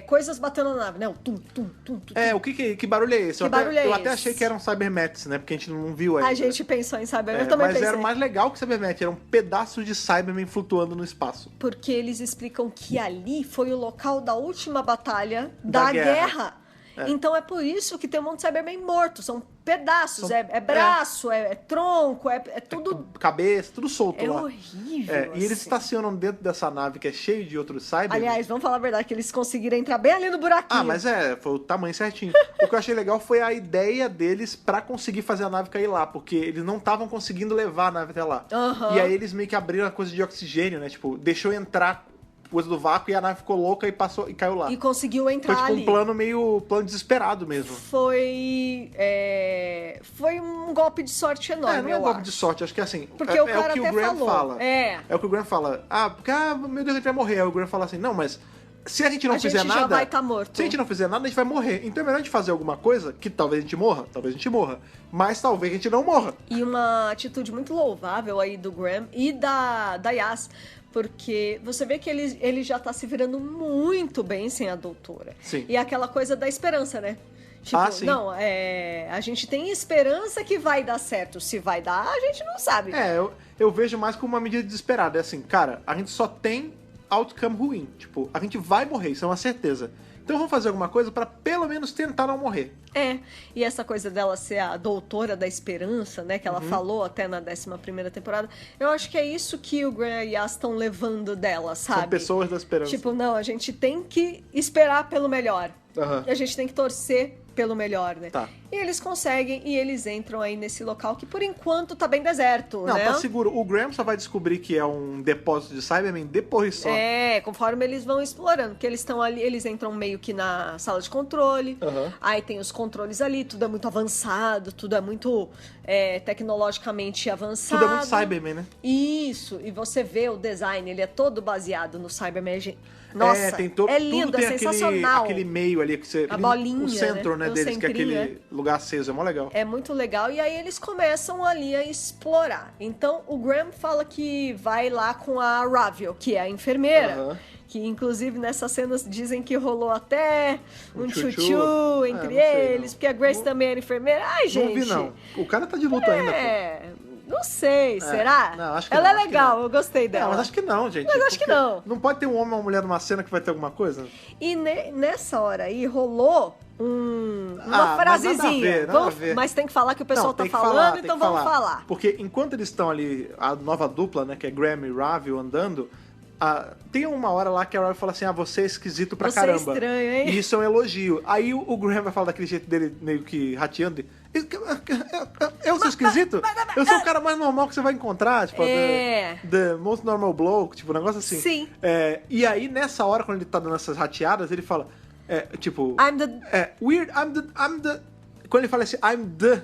B: coisas batendo na nave, né? O tum, tum, tum, tum.
A: Que barulho é esse? Eu até achei que eram Cybermets, né? Porque a gente não viu ainda.
B: A gente pensou em Cybermen, eu também pensei.
A: Mas era mais legal que Cybermet, eram pedaços de Cybermen flutuando no espaço.
B: Porque eles explicam que ali foi o local da última batalha da guerra. Então é por isso que tem um monte de Cybermen morto. São pedaços, braço, é tronco, é tudo...
A: Cabeça, tudo solto lá.
B: É horrível.
A: E eles estacionam dentro dessa nave que é cheio de outros Cybermen.
B: Aliás, vamos falar a verdade, que eles conseguiram entrar bem ali no buraquinho.
A: Mas foi o tamanho certinho. O que eu achei legal foi a ideia deles pra conseguir fazer a nave cair lá, porque eles não estavam conseguindo levar a nave até lá. E aí eles meio que abriram a coisa de oxigênio, né? Tipo, deixou entrar coisa do vácuo e a nave ficou louca e passou e caiu lá.
B: E conseguiu entrar ali.
A: Foi tipo um plano desesperado mesmo.
B: Foi um golpe de sorte enorme,
A: não é um golpe de sorte, acho que assim...
B: Porque o cara
A: o que
B: até
A: o Graham
B: falou.
A: É o que o Graham fala. Porque, meu Deus, a gente vai morrer. Aí o Graham fala assim, não, mas... Se a gente não fizer nada...
B: já vai estar morto.
A: Se a gente não fizer nada, a gente vai morrer. Então é melhor a gente fazer alguma coisa que talvez a gente morra, mas talvez a gente não morra.
B: E uma atitude muito louvável aí do Graham e da Yas, porque você vê que ele já tá se virando muito bem sem a doutora.
A: Sim.
B: E aquela coisa da esperança, né? Tipo,
A: sim.
B: Não, a gente tem esperança que vai dar certo. Se vai dar, a gente não sabe.
A: Eu vejo mais como uma medida desesperada. É assim, cara, a gente só tem outcome ruim. Tipo, a gente vai morrer, isso é uma certeza. Então vamos fazer alguma coisa pra pelo menos tentar não morrer.
B: E essa coisa dela ser a doutora da esperança, né, que ela falou até na 11ª temporada, eu acho que é isso que o Graham e a Yas estão levando dela, sabe?
A: São pessoas da esperança.
B: Tipo, não, a gente tem que esperar pelo melhor. E a gente tem que torcer pelo melhor, né?
A: Tá.
B: E eles conseguem e eles entram aí nesse local que por enquanto tá bem deserto,
A: não,
B: né?
A: Tá seguro. O Graham só vai descobrir que é um depósito de Cybermen depois só.
B: Conforme eles vão explorando, porque eles estão ali, eles entram meio que na sala de controle, aí tem os controles ali, tudo é muito avançado, tudo é muito tecnologicamente avançado.
A: Tudo é muito Cybermen, né?
B: Isso, e você vê o design, ele é todo baseado no Cybermen. Nossa, é lindo, é sensacional.
A: Aquele meio ali,
B: a bolinha,
A: o centro, né, deles, que é aquele
B: né?
A: lugar aceso, é mó legal.
B: É muito legal, e aí eles começam ali a explorar. Então, o Graham fala que vai lá com a Ravel, que é a enfermeira, que inclusive nessas cenas dizem que rolou até um tchutchu entre eles, porque a Grace também era enfermeira. Ai, gente!
A: Não vi, não. O cara tá de luto ainda, pô.
B: Não sei, será?
A: Não, acho que
B: ela
A: não,
B: é legal, eu gostei dela.
A: Não, mas acho que não, gente.
B: Mas acho que
A: porque
B: não.
A: Não pode ter um homem e uma mulher numa cena que vai ter alguma coisa?
B: E nessa hora aí rolou uma
A: mas nada a
B: frasezinha.
A: ver, nada a ver.
B: Mas tem que falar que o pessoal
A: Não,
B: tá
A: tem que
B: falando,
A: falar, tem
B: então
A: que
B: vamos falar.
A: Porque enquanto eles estão ali, a nova dupla, né, que é Graham e Ravel andando, tem uma hora lá que a Ravel fala assim, você é esquisito pra
B: Você é
A: caramba.
B: estranho, hein?
A: E isso é um elogio. Aí o Graham vai falar daquele jeito dele, meio que rateando. Eu sou esquisito? Eu sou o cara mais normal que você vai encontrar, tipo, the most normal bloke, tipo, um negócio assim.
B: Sim.
A: E aí, nessa hora, quando ele tá dando essas rateadas, ele fala, tipo...
B: I'm the...
A: weird, I'm the... Quando ele fala assim, I'm the...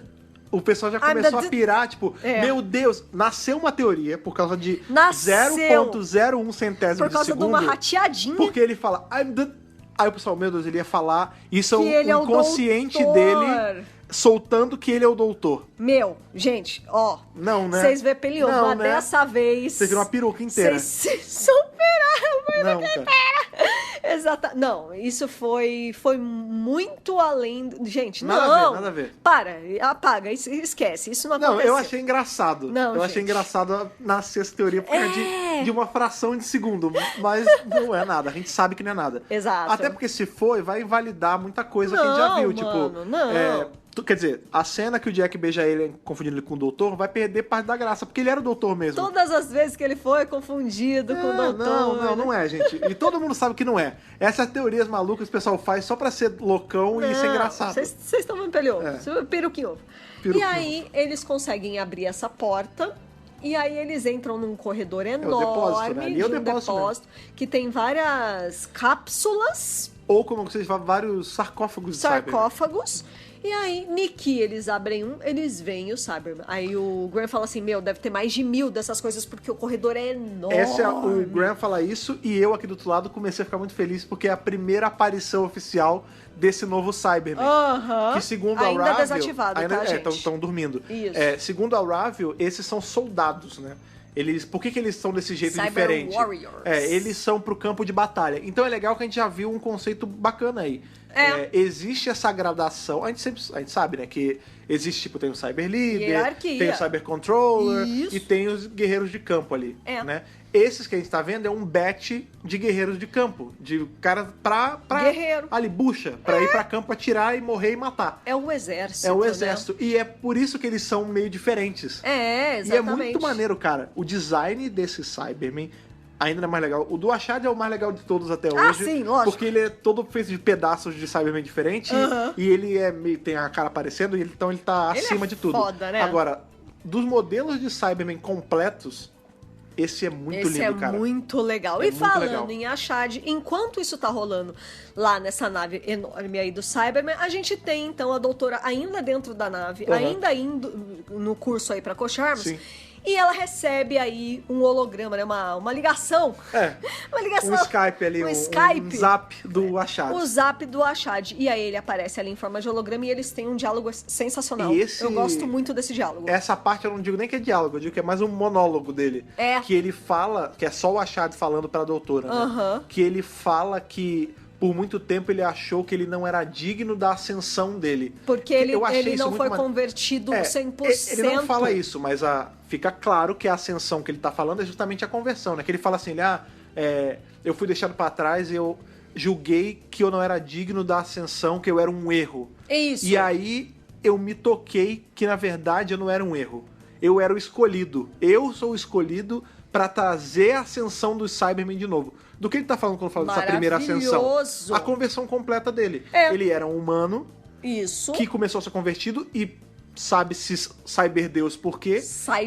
A: O pessoal já começou a pirar, tipo, meu Deus, nasceu uma teoria por causa de 0,01 centésimo
B: por causa
A: de segundo.
B: De uma rateadinha.
A: Porque ele fala, I'm the... Aí o pessoal, meu Deus, ele ia falar, isso
B: que
A: é o inconsciente dele soltando que ele é o doutor.
B: Meu, gente, ó.
A: Não, né?
B: Vocês vê peliou, mas
A: né?
B: dessa vez...
A: Vocês viram uma peruca inteira.
B: Vocês se superaram,
A: não, cara.
B: Exato. Não, isso foi muito além... Gente,
A: nada a ver.
B: Para, apaga, esquece, isso não aconteceu.
A: Não, eu achei engraçado. Achei engraçado nascer essa teoria por causa de uma fração de segundo, mas não é nada, a gente sabe que não é nada.
B: Exato.
A: Até porque se for, vai invalidar muita coisa que a gente já viu,
B: mano, não.
A: Quer dizer, a cena que o Jack beija ele confundindo ele com o doutor vai perder parte da graça, porque ele era o doutor mesmo.
B: Todas as vezes que ele foi confundido com o doutor.
A: Não é, gente. E todo mundo sabe que não é. Essas teorias malucas que o pessoal faz só pra ser loucão e ser engraçado.
B: Vocês estão vendo pelhou. Peruquinho. E aí, eles conseguem abrir essa porta. E aí eles entram num corredor enorme,
A: né? Ali é o depósito
B: que tem várias cápsulas.
A: Ou, como vocês falam, vários sarcófagos.
B: Sarcófagos. E aí, Nikki, eles abrem eles veem o Cyberman. Aí o Graham fala assim, deve ter mais de 1000 dessas coisas, porque o corredor é enorme.
A: O Graham fala isso, e eu aqui do outro lado comecei a ficar muito feliz, porque é a primeira aparição oficial desse novo Cyberman. Que segundo a Ravel...
B: desativado, tá, gente?
A: Estão dormindo.
B: Isso.
A: Segundo a Ravel, esses são soldados, né? Por que eles são desse jeito diferente?
B: Warriors.
A: Eles são pro campo de batalha. Então é legal que a gente já viu um conceito bacana aí. Existe essa gradação. A gente sabe, né? Que existe, tipo, tem o Cyber Leader, tem o Cyber Controller e tem os guerreiros de campo ali. Né? Esses que a gente tá vendo é um batch de guerreiros de campo. De cara pra
B: guerreiro.
A: Ali, bucha. Pra ir pra campo, atirar e morrer e matar.
B: É o exército.
A: É o exército. Né? E é por isso que eles são meio diferentes.
B: Exatamente.
A: E é muito maneiro, cara. O design desse Cyberman ainda é mais legal. O do Achad é o mais legal de todos até hoje.
B: Sim, lógico.
A: Porque ele é todo feito de pedaços de Cyberman diferente. E ele tem a cara aparecendo, então ele tá acima de tudo.
B: Foda, né?
A: Agora, dos modelos de Cyberman completos, esse é muito lindo, cara.
B: Esse é muito legal. E falando em Achad, enquanto isso tá rolando lá nessa nave enorme aí do Cyberman, a gente tem, então, a doutora ainda dentro da nave, ainda indo no curso aí pra Cocharmos.
A: Sim.
B: E ela recebe aí um holograma, né? Uma ligação. Uma ligação.
A: Um Skype ali, um zap do Achad.
B: O zap do Achad. E aí ele aparece ali em forma de holograma e eles têm um diálogo sensacional. Eu gosto muito desse diálogo.
A: Essa parte eu não digo nem que é diálogo, eu digo que é mais um monólogo dele. Que ele fala, que é só o Achad falando pra doutora, né? Que ele fala que por muito tempo ele achou que ele não era digno da ascensão dele.
B: Porque ele não foi convertido 100%.
A: Ele não fala isso, mas fica claro que a ascensão que ele tá falando é justamente a conversão, né? Que ele fala assim, eu fui deixado pra trás e eu julguei que eu não era digno da ascensão, que eu era um erro.
B: Isso.
A: E aí eu me toquei que na verdade eu não era um erro. Eu era o escolhido. Eu sou o escolhido pra trazer a ascensão dos Cybermen de novo. Do que ele tá falando quando fala dessa primeira ascensão? A conversão completa dele. Ele era um humano que começou a ser convertido e sabe-se Cyberdeus por quê.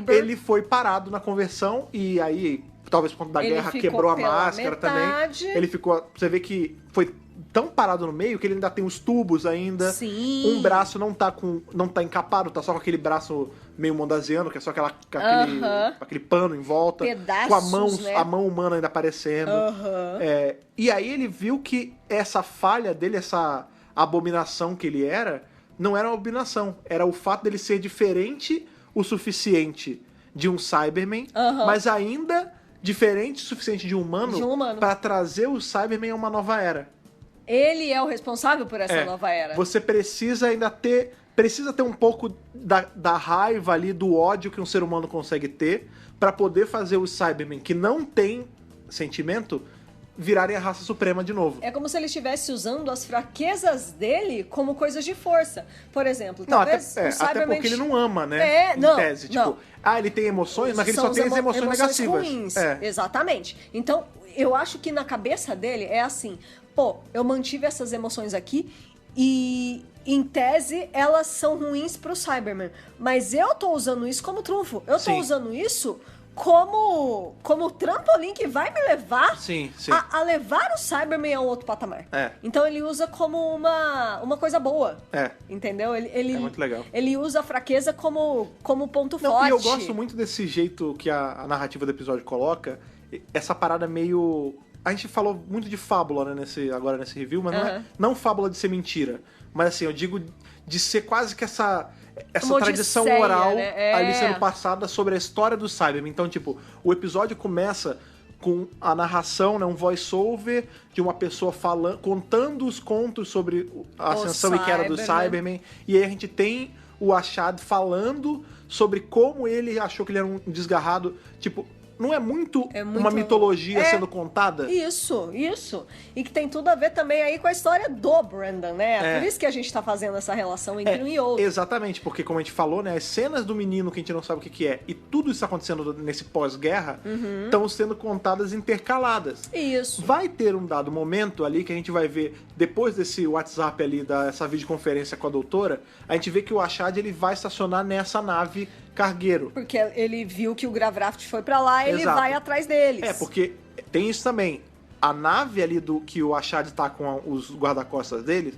A: Ele foi parado na conversão e aí, talvez por conta da guerra, quebrou a máscara também. Ele ficou... Você vê que foi tão parado no meio que ele ainda tem os tubos ainda.
B: Sim.
A: Um braço não tá encapado, tá só com aquele braço meio mondasiano, que é só aquele pano em volta.
B: Pedaços,
A: com a mão humana ainda aparecendo. E aí ele viu que essa falha dele, essa abominação que ele era, não era uma abominação. Era o fato dele ser diferente o suficiente de um Cyberman, mas ainda diferente o suficiente de um humano, para trazer o Cyberman a uma nova era.
B: Ele é o responsável por essa nova era.
A: Você precisa ainda ter... Precisa ter um pouco da raiva ali, do ódio que um ser humano consegue ter pra poder fazer os Cybermen que não têm sentimento virarem a raça suprema de novo.
B: É como se ele estivesse usando as fraquezas dele como coisas de força. Por exemplo,
A: Não,
B: talvez
A: até porque ele não ama, né? Em tese. Tipo, ele tem emoções, mas ele só tem as emoções negativas.
B: Ruins. Exatamente. Então, eu acho que na cabeça dele é assim, eu mantive essas emoções aqui e, em tese, elas são ruins pro Cyberman. Mas eu tô usando isso como trunfo. Eu tô usando isso como trampolim que vai me levar a levar o Cyberman a um outro patamar. Então ele usa como uma coisa boa. Entendeu? Ele,
A: é muito legal.
B: Ele usa a fraqueza como ponto forte.
A: E eu gosto muito desse jeito que a narrativa do episódio coloca, essa parada meio... A gente falou muito de fábula, né, agora nesse review, mas não fábula de ser mentira. Mas assim, eu digo de ser quase que essa tradição oral, né? Ali sendo passada sobre a história do Cybermen. Então, tipo, o episódio começa com a narração, né, um voice-over de uma pessoa contando os contos sobre a ascensão e queda do Cybermen. E aí a gente tem o Ashad falando sobre como ele achou que ele era um desgarrado. Tipo, não é muito uma mitologia sendo contada?
B: Isso. E que tem tudo a ver também aí com a história do Brandon, né? Por isso que a gente tá fazendo essa relação entre um e outro.
A: Exatamente, porque como a gente falou, né? As cenas do menino que a gente não sabe o que é e tudo isso acontecendo nesse pós-guerra estão sendo contadas intercaladas.
B: Isso.
A: Vai ter um dado momento ali que a gente vai ver, depois desse WhatsApp ali, dessa videoconferência com a doutora, a gente vê que o Ashad ele vai estacionar nessa nave cargueiro.
B: Porque ele viu que o Gravraft foi pra lá, ele vai atrás deles.
A: Porque tem isso também. A nave ali que o Ashad tá com os guarda-costas dele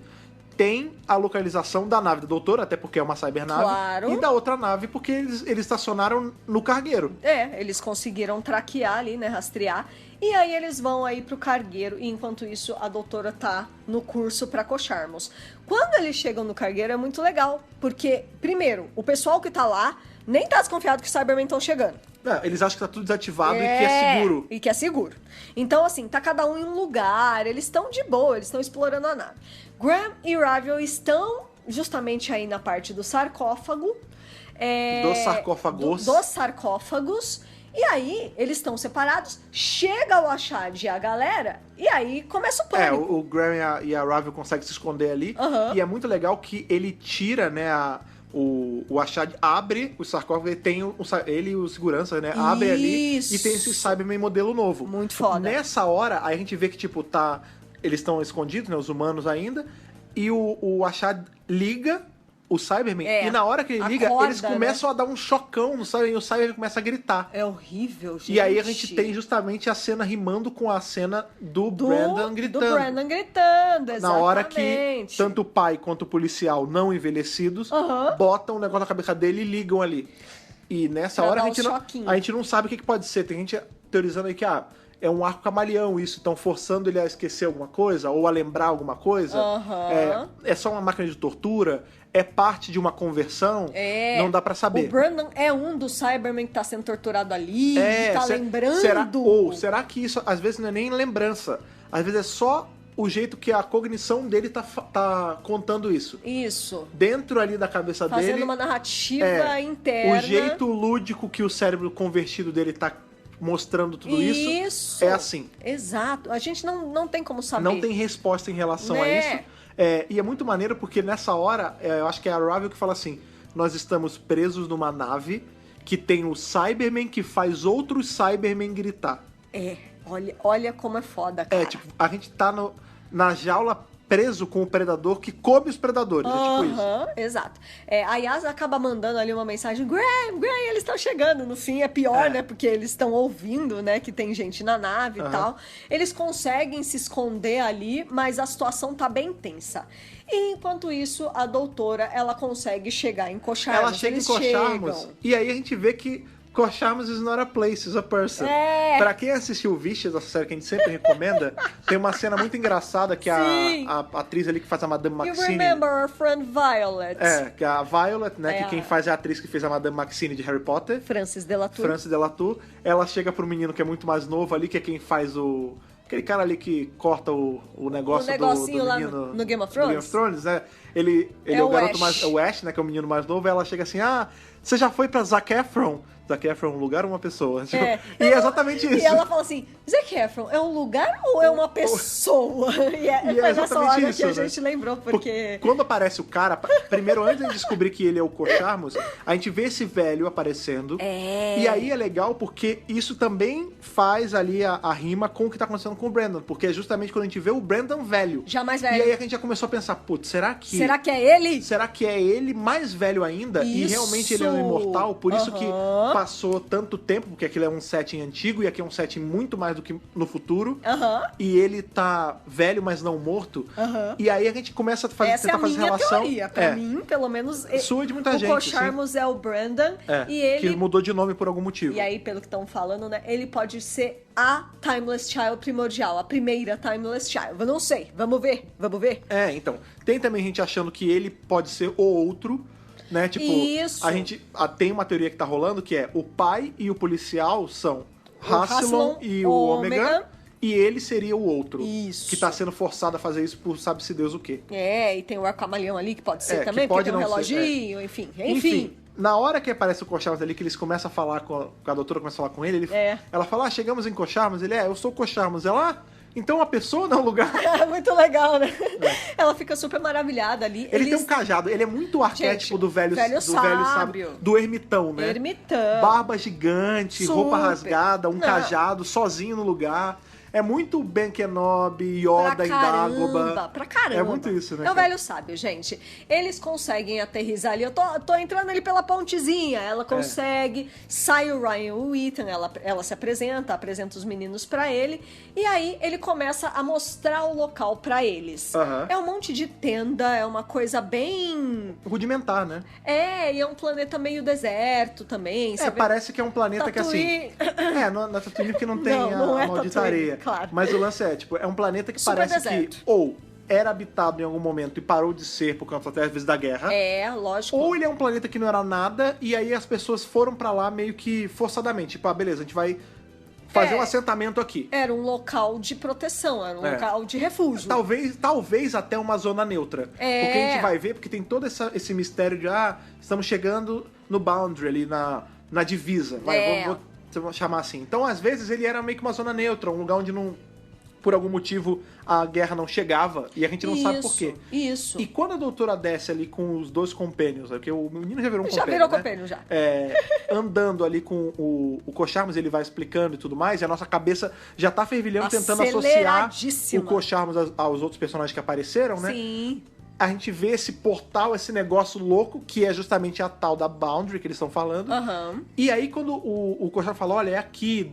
A: tem a localização da nave do doutor, até porque é uma cybernave.
B: Claro.
A: E da outra nave, porque eles estacionaram no cargueiro.
B: Eles conseguiram traquear ali, né, rastrear. E aí eles vão aí pro cargueiro, e enquanto isso a doutora tá no curso pra Cocharmos. Quando eles chegam no cargueiro é muito legal, porque, primeiro, o pessoal que tá lá nem tá desconfiado que os Cybermen estão chegando.
A: Eles acham que tá tudo desativado e que é seguro.
B: E que é seguro. Então, assim, tá cada um em um lugar, eles estão de boa, eles estão explorando a nave. Graham e Ravel estão justamente aí na parte do sarcófago.
A: Dos sarcófagos.
B: Dos sarcófagos. E aí, eles estão separados, chega o Ashad e a galera, e aí começa o pânico.
A: O Graham e a Ravel conseguem se esconder ali, e é muito legal que ele tira, né, o Ashad abre o sarcófago, ele e o segurança, né, abre ali e tem esse Cyberman modelo novo.
B: Muito foda.
A: Nessa hora, aí a gente vê que, tipo, eles estão escondidos, né, os humanos ainda, e o Ashad liga o Cyberman, e na hora que ele liga, eles começam a dar um chocão no Cyberman, e o Cyberman começa a gritar.
B: É horrível, gente.
A: E aí a gente tem justamente a cena rimando com a cena do Brandon gritando.
B: Do Brandon gritando, exatamente.
A: Na hora que tanto o pai quanto o policial não envelhecidos botam o negócio na cabeça dele e ligam ali. E nessa hora a gente não sabe o que pode ser. Tem gente teorizando aí que é um arco camaleão isso, estão forçando ele a esquecer alguma coisa ou a lembrar alguma coisa. É só uma máquina de tortura, é parte de uma conversão, não dá pra saber.
B: O Brandon é um dos Cybermen que tá sendo torturado ali, que tá lembrando.
A: Será que isso às vezes não é nem lembrança? Às vezes é só o jeito que a cognição dele tá contando isso.
B: Isso.
A: Dentro ali da cabeça dele.
B: Fazendo uma narrativa interna.
A: O jeito lúdico que o cérebro convertido dele tá mostrando tudo isso é assim.
B: Exato. A gente não tem como saber.
A: Não tem resposta em relação a isso. E é muito maneiro porque nessa hora, eu acho que é a Ravel que fala assim, nós estamos presos numa nave que tem o Cyberman que faz outros Cybermen gritar.
B: Olha como é foda, cara.
A: Tipo, a gente tá na jaula preso com o predador que come os predadores. É tipo isso.
B: Exato. A Yasa acaba mandando ali uma mensagem, Graham, eles estão chegando. No fim é pior, né? Porque eles estão ouvindo, né? Que tem gente na nave e tal. Eles conseguem se esconder ali, mas a situação tá bem tensa. E enquanto isso, a doutora, ela consegue chegar em Cocharmos.
A: Ela chega em Cocharmos. E aí a gente vê que Cocharmos is not a place, is a person. Pra quem assistiu o Vicious, essa série que a gente sempre recomenda, tem uma cena muito engraçada que a atriz ali que faz a Madame Maxine...
B: You remember our friend Violet.
A: Que é a Violet, né? Que quem faz é a atriz que fez a Madame Maxine de Harry Potter.
B: Frances Delatour.
A: Ela chega pro menino que é muito mais novo ali, que é quem faz aquele cara ali que corta o negócio
B: O negocinho
A: do
B: lá
A: menino...
B: no Game of
A: do Game of Thrones, né? Ele é o garoto
B: Ash.
A: mais... o Ash, né? Que é o menino mais novo. Ela chega assim, você já foi pra Zac Efron? Zac Efron é um lugar ou uma pessoa? Tipo, e é exatamente isso.
B: E ela fala assim, Zac Efron é um lugar ou é uma pessoa? E foi nessa hora
A: isso,
B: que a
A: né?
B: gente lembrou, porque...
A: Quando aparece o cara, primeiro, antes de descobrir que ele é o Kocharmos, a gente vê esse velho aparecendo. E aí é legal porque isso também faz ali a rima com o que tá acontecendo com o Brandon. Porque é justamente quando a gente vê o Brandon velho.
B: Já mais velho.
A: E aí a gente já começou a pensar, putz, será que é
B: ele?
A: Será que é ele mais velho ainda?
B: Isso.
A: E realmente ele é um imortal? Por isso que passou tanto tempo, porque aquilo é um setting antigo e aqui é um setting muito mais do que no futuro. E ele tá velho, mas não morto. E aí a gente começa a tentar fazer relação.
B: Teoria. Pra mim, pelo menos,
A: sua de muita gente.
B: O Kocharmos é o Brandon. E ele...
A: que mudou de nome por algum motivo.
B: E aí, pelo que estão falando, né? Ele pode ser a Timeless Child primordial. A primeira Timeless Child. Eu não sei. Vamos ver.
A: Então. Tem também gente achando que ele pode ser o outro, né? Tipo,
B: isso.
A: a gente tem uma teoria que tá rolando que é o pai e o policial são Rassilon e o Ômega. E ele seria o outro.
B: Isso.
A: Que tá sendo forçado a fazer isso por sabe-se Deus o quê.
B: E tem o Arcamaleão ali que pode ser também,
A: que pode
B: porque tem um
A: não
B: reloginho,
A: ser,
B: enfim.
A: Na hora que aparece o Kocharmos ali, que eles começam a falar com a doutora, começa a falar com ele, ela fala, chegamos em Kocharmos, ele eu sou o Kocharmos. Ela, então a pessoa não é o lugar.
B: Muito legal, né? Ela fica super maravilhada ali.
A: Ele tem um cajado, ele é muito o arquétipo do velho sábio, do ermitão, né?
B: Ermitão.
A: Barba gigante, roupa rasgada, cajado, sozinho no lugar. É muito Ben Kenobi, Yoda e Dagobah.
B: Pra caramba.
A: É muito isso, né?
B: É o velho sábio, gente. Eles conseguem aterrissar ali. Eu tô entrando ali pela pontezinha. Ela consegue. Sai o Ryan e o Ethan. Ela se apresenta os meninos pra ele. E aí ele começa a mostrar o local pra eles. É um monte de tenda. É uma coisa bem...
A: rudimentar, né?
B: E é um planeta meio deserto também.
A: Parece que é um planeta
B: Tatooine.
A: que assim... na Tatooine que não tem
B: não
A: a
B: é
A: maldita
B: Tatooine,
A: areia.
B: claro.
A: Mas o lance é um planeta que
B: Super
A: parece
B: deserto.
A: que ou era habitado em algum momento e parou de ser por conta até às vezes da guerra.
B: Lógico.
A: Ou ele é um planeta que não era nada e aí as pessoas foram pra lá meio que forçadamente. Tipo, beleza, a gente vai fazer um assentamento aqui.
B: Era um local de proteção, era um local de refúgio.
A: Talvez até uma zona neutra. Porque a gente vai ver, porque tem todo esse mistério de, estamos chegando no boundary ali, na divisa. Vamos chamar assim. Então, às vezes, ele era meio que uma zona neutra, um lugar onde não, por algum motivo, a guerra não chegava e a gente não sabe por quê.
B: Isso.
A: E quando a doutora desce ali com os dois companions, porque o menino já virou um companion,
B: já virou companion, já.
A: Andando ali com o Kocharmos, ele vai explicando e tudo mais, e a nossa cabeça já tá fervilhando tentando associar o Kocharmos aos outros personagens que apareceram, né?
B: Sim.
A: A gente vê esse portal, esse negócio louco, que é justamente a tal da Boundary que eles estão falando. E aí, quando o Kocharmos fala, olha, é aqui,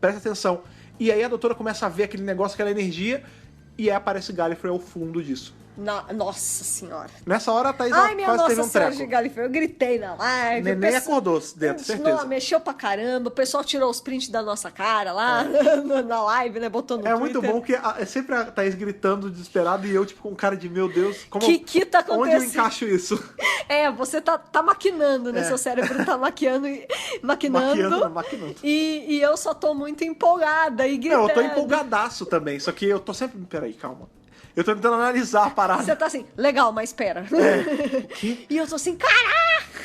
A: presta atenção. E aí a doutora começa a ver aquele negócio, aquela energia, e aí aparece Gallifrey ao fundo disso.
B: Nossa senhora.
A: Nessa hora a Thaís
B: Ai, minha
A: quase teve
B: Nossa
A: um
B: Senhora
A: treco.
B: de Gallifrey. Eu gritei na live.
A: Neném acordou dentro, certeza.
B: Não, mexeu pra caramba. O pessoal tirou os prints da nossa cara lá na live, né? Botou no Twitter.
A: Muito bom que é sempre a Thaís gritando desesperado e eu, tipo, com cara de, meu Deus, como...
B: Que tá acontecendo?
A: Onde eu encaixo isso?
B: Você tá maquinando, né? Seu cérebro tá maquinando.
A: Maquinando.
B: E eu só tô muito empolgada e gritando.
A: Não, eu tô empolgadaço também, só que eu tô sempre... Peraí, calma. Eu tô tentando analisar a parada.
B: Você tá assim, legal, mas espera. E eu tô assim, caraca!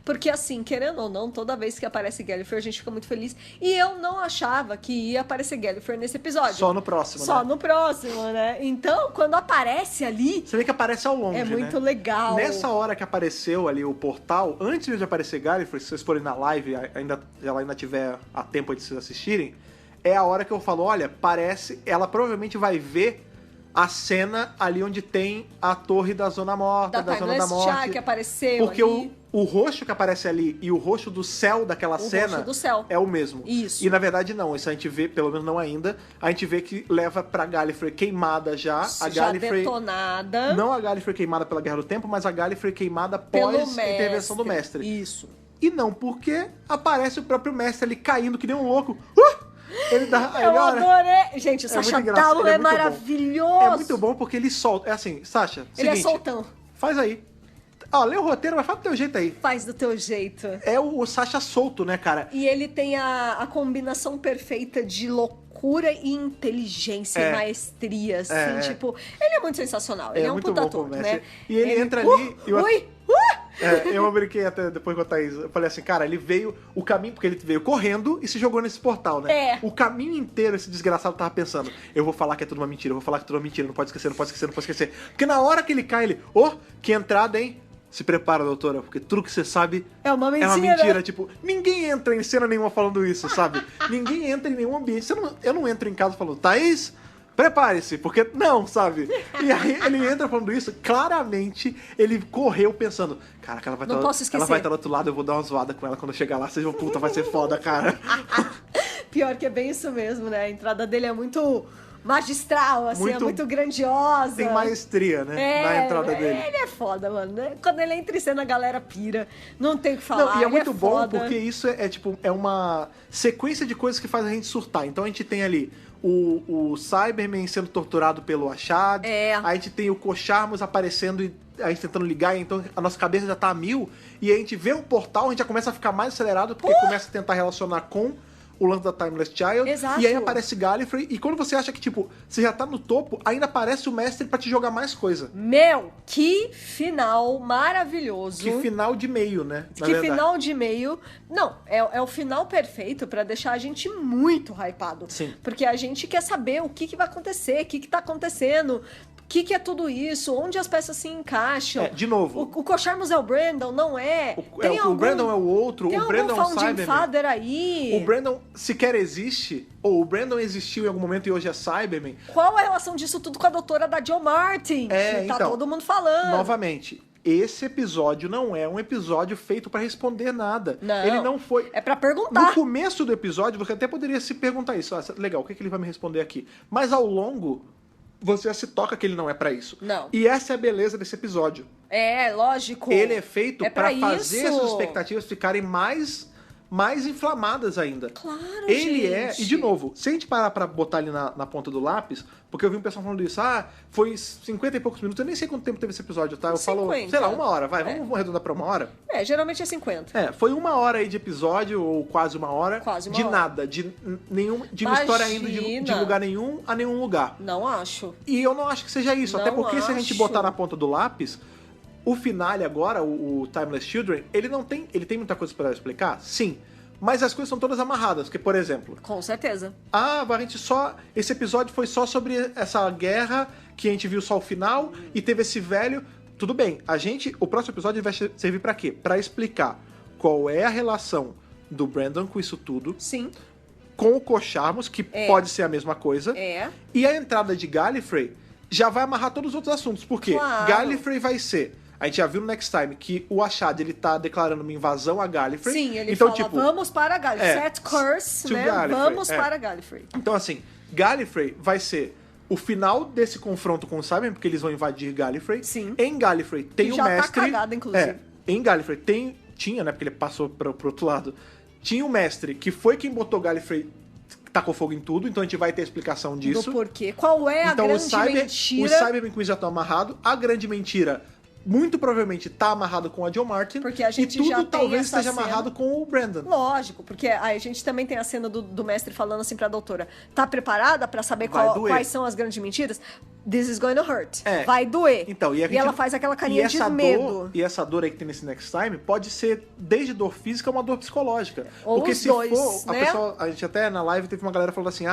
B: Porque assim, querendo ou não, toda vez que aparece Gallifrey, a gente fica muito feliz. E eu não achava que ia aparecer Gallifrey nesse episódio.
A: Só no próximo,
B: Só no próximo, né? Então, quando aparece ali...
A: Você vê que aparece ao longe,
B: é muito legal.
A: Nessa hora que apareceu ali o portal, antes de aparecer Gallifrey, se vocês forem na live, ela ainda tiver a tempo de vocês assistirem, é a hora que eu falo, olha, parece... Ela provavelmente vai ver a cena ali onde tem a torre da Zona Morta, da Zona da Morte.
B: Que apareceu
A: porque
B: ali.
A: o roxo que aparece ali e o roxo do céu daquela cena
B: roxo do céu.
A: É o mesmo.
B: Isso.
A: E na verdade não, isso a gente vê, pelo menos não ainda, a gente vê que leva pra Gallifrey queimada já. A Gallifrey
B: detonada.
A: Não a Gallifrey queimada pela Guerra do Tempo, mas a Gallifrey queimada pós a intervenção do mestre.
B: Isso.
A: E não porque aparece o próprio mestre ali caindo que nem um louco. Ele dá,
B: eu adorei. Gente, o Sacha Dalton é maravilhoso.
A: É muito bom porque ele solta. É assim, Sacha,
B: ele
A: seguinte,
B: é soltão.
A: Faz aí. Lê o roteiro, mas faz do teu jeito aí.
B: Faz do teu jeito.
A: É o Sacha solto, né, cara?
B: E ele tem a combinação perfeita de loucura loucura e inteligência e maestria, assim, tipo... Ele é muito sensacional, ele é um
A: muito
B: puta
A: bom
B: ator,
A: como
B: né?
A: mestre. E ele entra ali...
B: Ui!
A: Eu brinquei até depois com a Thaís. Eu falei assim, cara, ele veio o caminho, porque ele veio correndo e se jogou nesse portal, né?
B: É.
A: O caminho inteiro, esse desgraçado tava pensando, eu vou falar que é tudo uma mentira, eu vou falar que é tudo uma mentira, não pode esquecer, não pode esquecer, não pode esquecer. Porque na hora que ele cai, ele, que entrada, hein? Se prepara, doutora, porque tudo que você sabe
B: é uma mentira.
A: É uma mentira. Tipo, ninguém entra em cena nenhuma falando isso, sabe? Ninguém entra em nenhum ambiente. Eu não entro em casa falando, Thaís, prepare-se, porque não, sabe? E aí ele entra falando isso, claramente ele correu pensando, caraca, ela vai estar do outro lado, eu vou dar uma zoada com ela quando eu chegar lá, vocês vão, puta, vai ser foda, cara.
B: Pior que é bem isso mesmo, né? A entrada dele é muito magistral, assim, é muito grandiosa.
A: Tem maestria, né? Na entrada dele.
B: Ele é foda, mano. Quando ele entra em cena, a galera pira. Não tem o que falar.
A: Não, e é muito bom
B: foda.
A: porque isso é uma sequência de coisas que faz a gente surtar. Então a gente tem ali o Cyberman sendo torturado pelo Ashad. A gente tem o Kocharmos aparecendo e a gente tentando ligar, então a nossa cabeça já tá a 1000. E a gente vê um portal, a gente já começa a ficar mais acelerado, porque começa a tentar relacionar com o lance da Timeless Child.
B: Exato.
A: E aí aparece Gallifrey, e quando você acha que, tipo, você já tá no topo, ainda aparece o mestre pra te jogar mais coisa.
B: Meu, que final maravilhoso.
A: Que final de meio, né?
B: Final de meio. Não, é o final perfeito pra deixar a gente muito hypado.
A: Sim.
B: Porque a gente quer saber o que vai acontecer, o que tá acontecendo, o que é tudo isso, onde as peças se encaixam.
A: De novo.
B: O Kocharmos é o Brandon, não é?
A: O Brandon é o outro,
B: tem
A: o Brandon é o Cyberman.
B: Father aí.
A: O Brandon sequer existe, ou o Brandon existiu em algum momento e hoje é Cyberman.
B: Qual a relação disso tudo com a doutora da Jo Martin? Que tá todo mundo falando.
A: Novamente, esse episódio não é um episódio feito pra responder nada.
B: Não.
A: Ele não foi.
B: É pra perguntar.
A: No começo do episódio, você até poderia se perguntar isso. Legal, o que ele vai me responder aqui? Mas ao longo, você já se toca que ele não é pra isso.
B: Não.
A: E essa é a beleza desse episódio.
B: Lógico.
A: Ele é feito pra fazer
B: isso.
A: essas expectativas ficarem mais inflamadas ainda.
B: Claro,
A: Ele
B: gente.
A: E de novo, se a gente parar pra botar ali na ponta do lápis, porque eu vi um pessoal falando isso, foi 50 e poucos minutos, eu nem sei quanto tempo teve esse episódio, tá? Eu
B: 50.
A: falo, sei lá, 1 hora, vamos arredondar pra 1 hora?
B: Geralmente é 50.
A: Foi 1 hora aí de episódio, ou quase 1 hora,
B: quase uma
A: de
B: hora.
A: Nada, de uma história indo de lugar nenhum a nenhum lugar.
B: Não acho.
A: E eu não acho que seja isso, até porque se a gente botar na ponta do lápis, o finale agora, o Timeless Children, ele tem muita coisa pra explicar? Sim. Mas as coisas são todas amarradas, porque, por exemplo...
B: Com certeza.
A: Esse episódio foi só sobre essa guerra, que a gente viu só o final, e teve esse velho... Tudo bem, o próximo episódio vai servir pra quê? Pra explicar qual é a relação do Brandon com isso tudo.
B: Sim.
A: Com o Kocharmos, que pode ser a mesma coisa. E a entrada de Gallifrey já vai amarrar todos os outros assuntos, porque Gallifrey vai ser... A gente já viu no Next Time que o Ashad, ele tá declarando uma invasão a Gallifrey.
B: Sim, ele
A: então,
B: fala, vamos para Gallifrey. Set curse, né?
A: Gallifrey.
B: Vamos para Gallifrey.
A: Então, assim, Gallifrey vai ser o final desse confronto com o Cybermen, porque eles vão invadir Gallifrey.
B: Sim.
A: Em Gallifrey tem o mestre...
B: Já tá cagado, inclusive.
A: Em Gallifrey tinha, né, porque ele passou pro outro lado, tinha o mestre, que foi quem botou Gallifrey... Tacou fogo em tudo, então a gente vai ter explicação disso.
B: Do porquê. Qual é a grande mentira?
A: Os Cybermen já estão amarrados. A grande mentira... muito provavelmente tá amarrado com a Jo Martin.
B: Porque a gente
A: e tudo
B: já tem
A: talvez
B: essa
A: esteja
B: cena.
A: amarrado com o Brandon.
B: Lógico, porque a gente também tem a cena do mestre falando assim pra doutora, tá preparada pra saber quais são as grandes mentiras? This is going to hurt. Vai doer.
A: Então, e
B: ela faz aquela carinha de medo.
A: E essa dor aí que tem nesse Next Time pode ser desde dor física a uma dor psicológica.
B: Ou
A: porque
B: os
A: se
B: dois,
A: for,
B: né?
A: a gente até na live teve uma galera falando assim,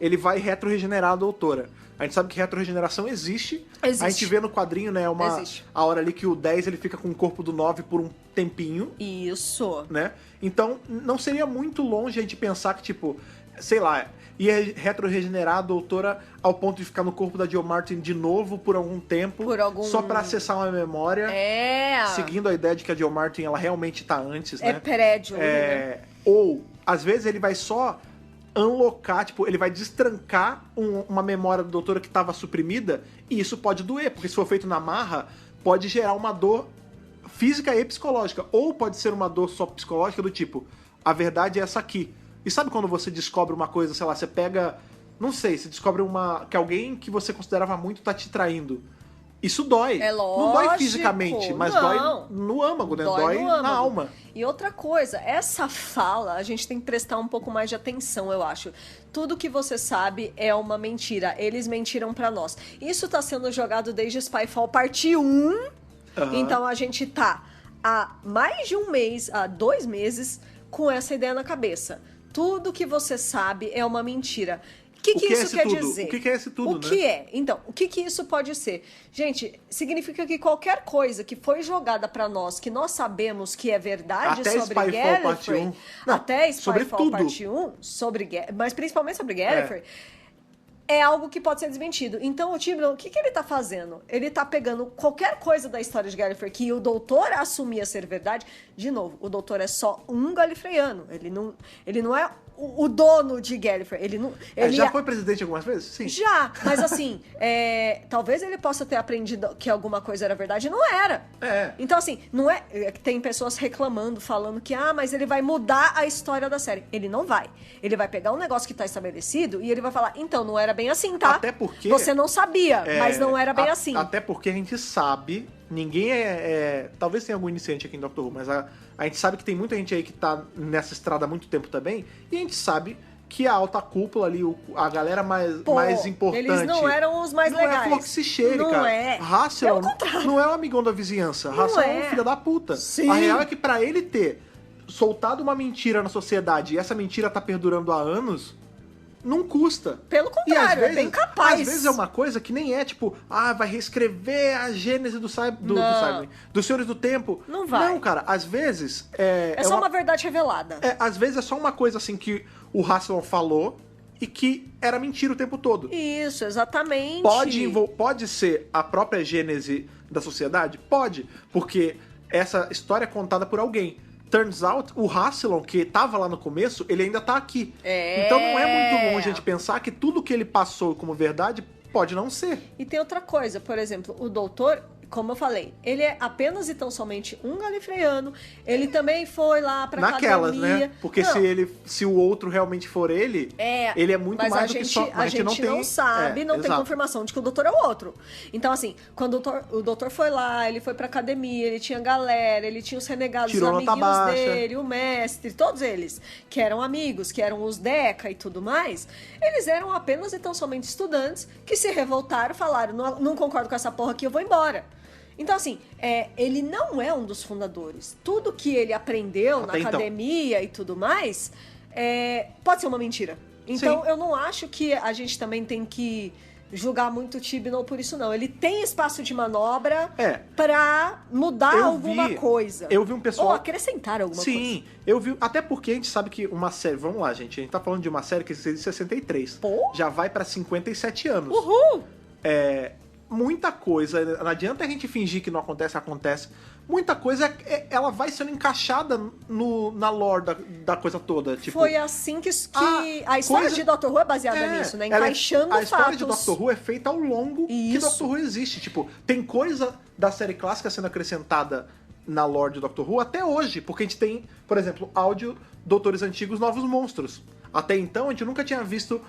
A: ele vai retroregenerar a doutora. A gente sabe que retroregeneração existe. A gente vê no quadrinho, né, a hora ali que o 10 ele fica com o corpo do 9 por um tempinho.
B: Isso.
A: Né? Então, não seria muito longe a gente pensar que, tipo, sei lá, ia retroregenerar a doutora ao ponto de ficar no corpo da Jo Martin de novo por algum tempo. Só pra acessar uma memória. Seguindo a ideia de que a Jo Martin, ela realmente tá antes, né?
B: Prédio. Né?
A: Ou, às vezes, ele vai só unlockar, tipo, ele vai destrancar uma memória da doutora que estava suprimida, e isso pode doer, porque se for feito na marra, pode gerar uma dor física e psicológica, ou pode ser uma dor só psicológica do tipo, a verdade é essa aqui. E sabe quando você descobre uma coisa, sei lá, você pega, não sei, você descobre que alguém que você considerava muito tá te traindo. isso dói.
B: É lógico.
A: Não dói fisicamente, mas
B: Não.
A: dói no âmago, né? Dói
B: no
A: na
B: âmago.
A: alma.
B: E outra coisa, essa fala, a gente tem que prestar um pouco mais de atenção, eu acho. Tudo que você sabe é uma mentira. Eles mentiram pra nós. Isso tá sendo jogado desde Spyfall parte 1. Então a gente tá há mais de um mês, há 2 meses, com essa ideia na cabeça. Tudo que você sabe é uma mentira. O que isso quer dizer?
A: O que é esse tudo,
B: O que é? Então, o que isso pode ser? Gente, significa que qualquer coisa que foi jogada pra nós, que nós sabemos que é verdade
A: Até
B: sobre
A: Spyfall parte
B: Gallifrey,
A: 1. Não,
B: até
A: sobre
B: Spyfall
A: tudo.
B: parte 1, mas principalmente sobre Gallifrey, é algo que pode ser desmentido. Então, o Tibnon, o que ele tá fazendo? Ele tá pegando qualquer coisa da história de Gallifrey que o doutor assumia ser verdade. De novo, o doutor é só um galifreyano. Ele não é o dono de Gallifrey. Ele
A: já foi presidente algumas vezes? Sim.
B: Já, mas assim, talvez ele possa ter aprendido que alguma coisa era verdade e não era. Então, assim, não é. Tem pessoas reclamando, falando que, mas ele vai mudar a história da série. Ele não vai. Ele vai pegar um negócio que tá estabelecido e ele vai falar, então, não era bem assim, tá?
A: Até porque.
B: Você não sabia, mas não era bem assim.
A: Até porque a gente sabe. Ninguém talvez tenha algum iniciante aqui em Doctor Who, mas a gente sabe que tem muita gente aí que tá nessa estrada há muito tempo também, e a gente sabe que a alta cúpula ali, a galera mais importante...
B: Eles não eram os mais legais.
A: Não é flor que se cheire,
B: não
A: cara.
B: É.
A: Hassel não é o amigão da vizinhança. Hassel é um filho da puta.
B: Sim.
A: A real é que pra ele ter soltado uma mentira na sociedade e essa mentira tá perdurando há anos... Não custa.
B: Pelo contrário, é bem capaz.
A: Às vezes é uma coisa que nem é tipo, vai reescrever a gênese dos Senhores do Tempo.
B: Não vai.
A: Não, cara, às vezes...
B: É só uma verdade revelada.
A: Às vezes é só uma coisa assim que o Hasselhoff falou e que era mentira o tempo todo.
B: Isso, exatamente.
A: Pode ser a própria gênese da sociedade? Pode, porque essa história é contada por alguém. Turns out, o Rassilon, que tava lá no começo, ele ainda tá aqui. Então não é muito longe a gente pensar que tudo que ele passou como verdade pode não ser.
B: E tem outra coisa, por exemplo, o doutor, como eu falei, ele é apenas e tão somente um galifreyano, ele também foi lá pra
A: Naquelas,
B: academia.
A: né? Porque se o outro realmente for ele é muito mais do que só...
B: Mas a gente não sabe, não tem confirmação de que o doutor é o outro. Então, assim, quando o doutor foi lá, ele foi pra academia, ele tinha galera, ele tinha os renegados, os amiguinhos dele, o mestre, todos eles, que eram amigos, que eram os Deca e tudo mais, eles eram apenas e tão somente estudantes que se revoltaram, falaram, não concordo com essa porra aqui, eu vou embora. Então, assim, ele não é um dos fundadores. Tudo que ele aprendeu na academia e tudo mais, pode ser uma mentira. Então, eu não acho que a gente também tem que julgar muito o Tibnall por isso, não. Ele tem espaço de manobra pra mudar alguma coisa.
A: Eu vi um pessoal...
B: Ou acrescentar alguma coisa.
A: Sim, eu vi... Até porque a gente sabe que uma série... Vamos lá, gente. A gente tá falando de uma série que existe de 63.
B: Pô?
A: Já vai pra 57 anos.
B: Uhul!
A: Muita coisa, não adianta a gente fingir que não acontece. Muita coisa, ela vai sendo encaixada na lore da coisa toda. Tipo,
B: foi assim que a história de Doctor Who é baseada nisso, né? Encaixando
A: fatos. A história
B: fatos.
A: de Doctor Who é feita ao longo que Doctor Who existe. Tipo, tem coisa da série clássica sendo acrescentada na lore de Doctor Who até hoje. Porque a gente tem, por exemplo, áudio Doutores Antigos, Novos Monstros. Até então, a gente nunca tinha visto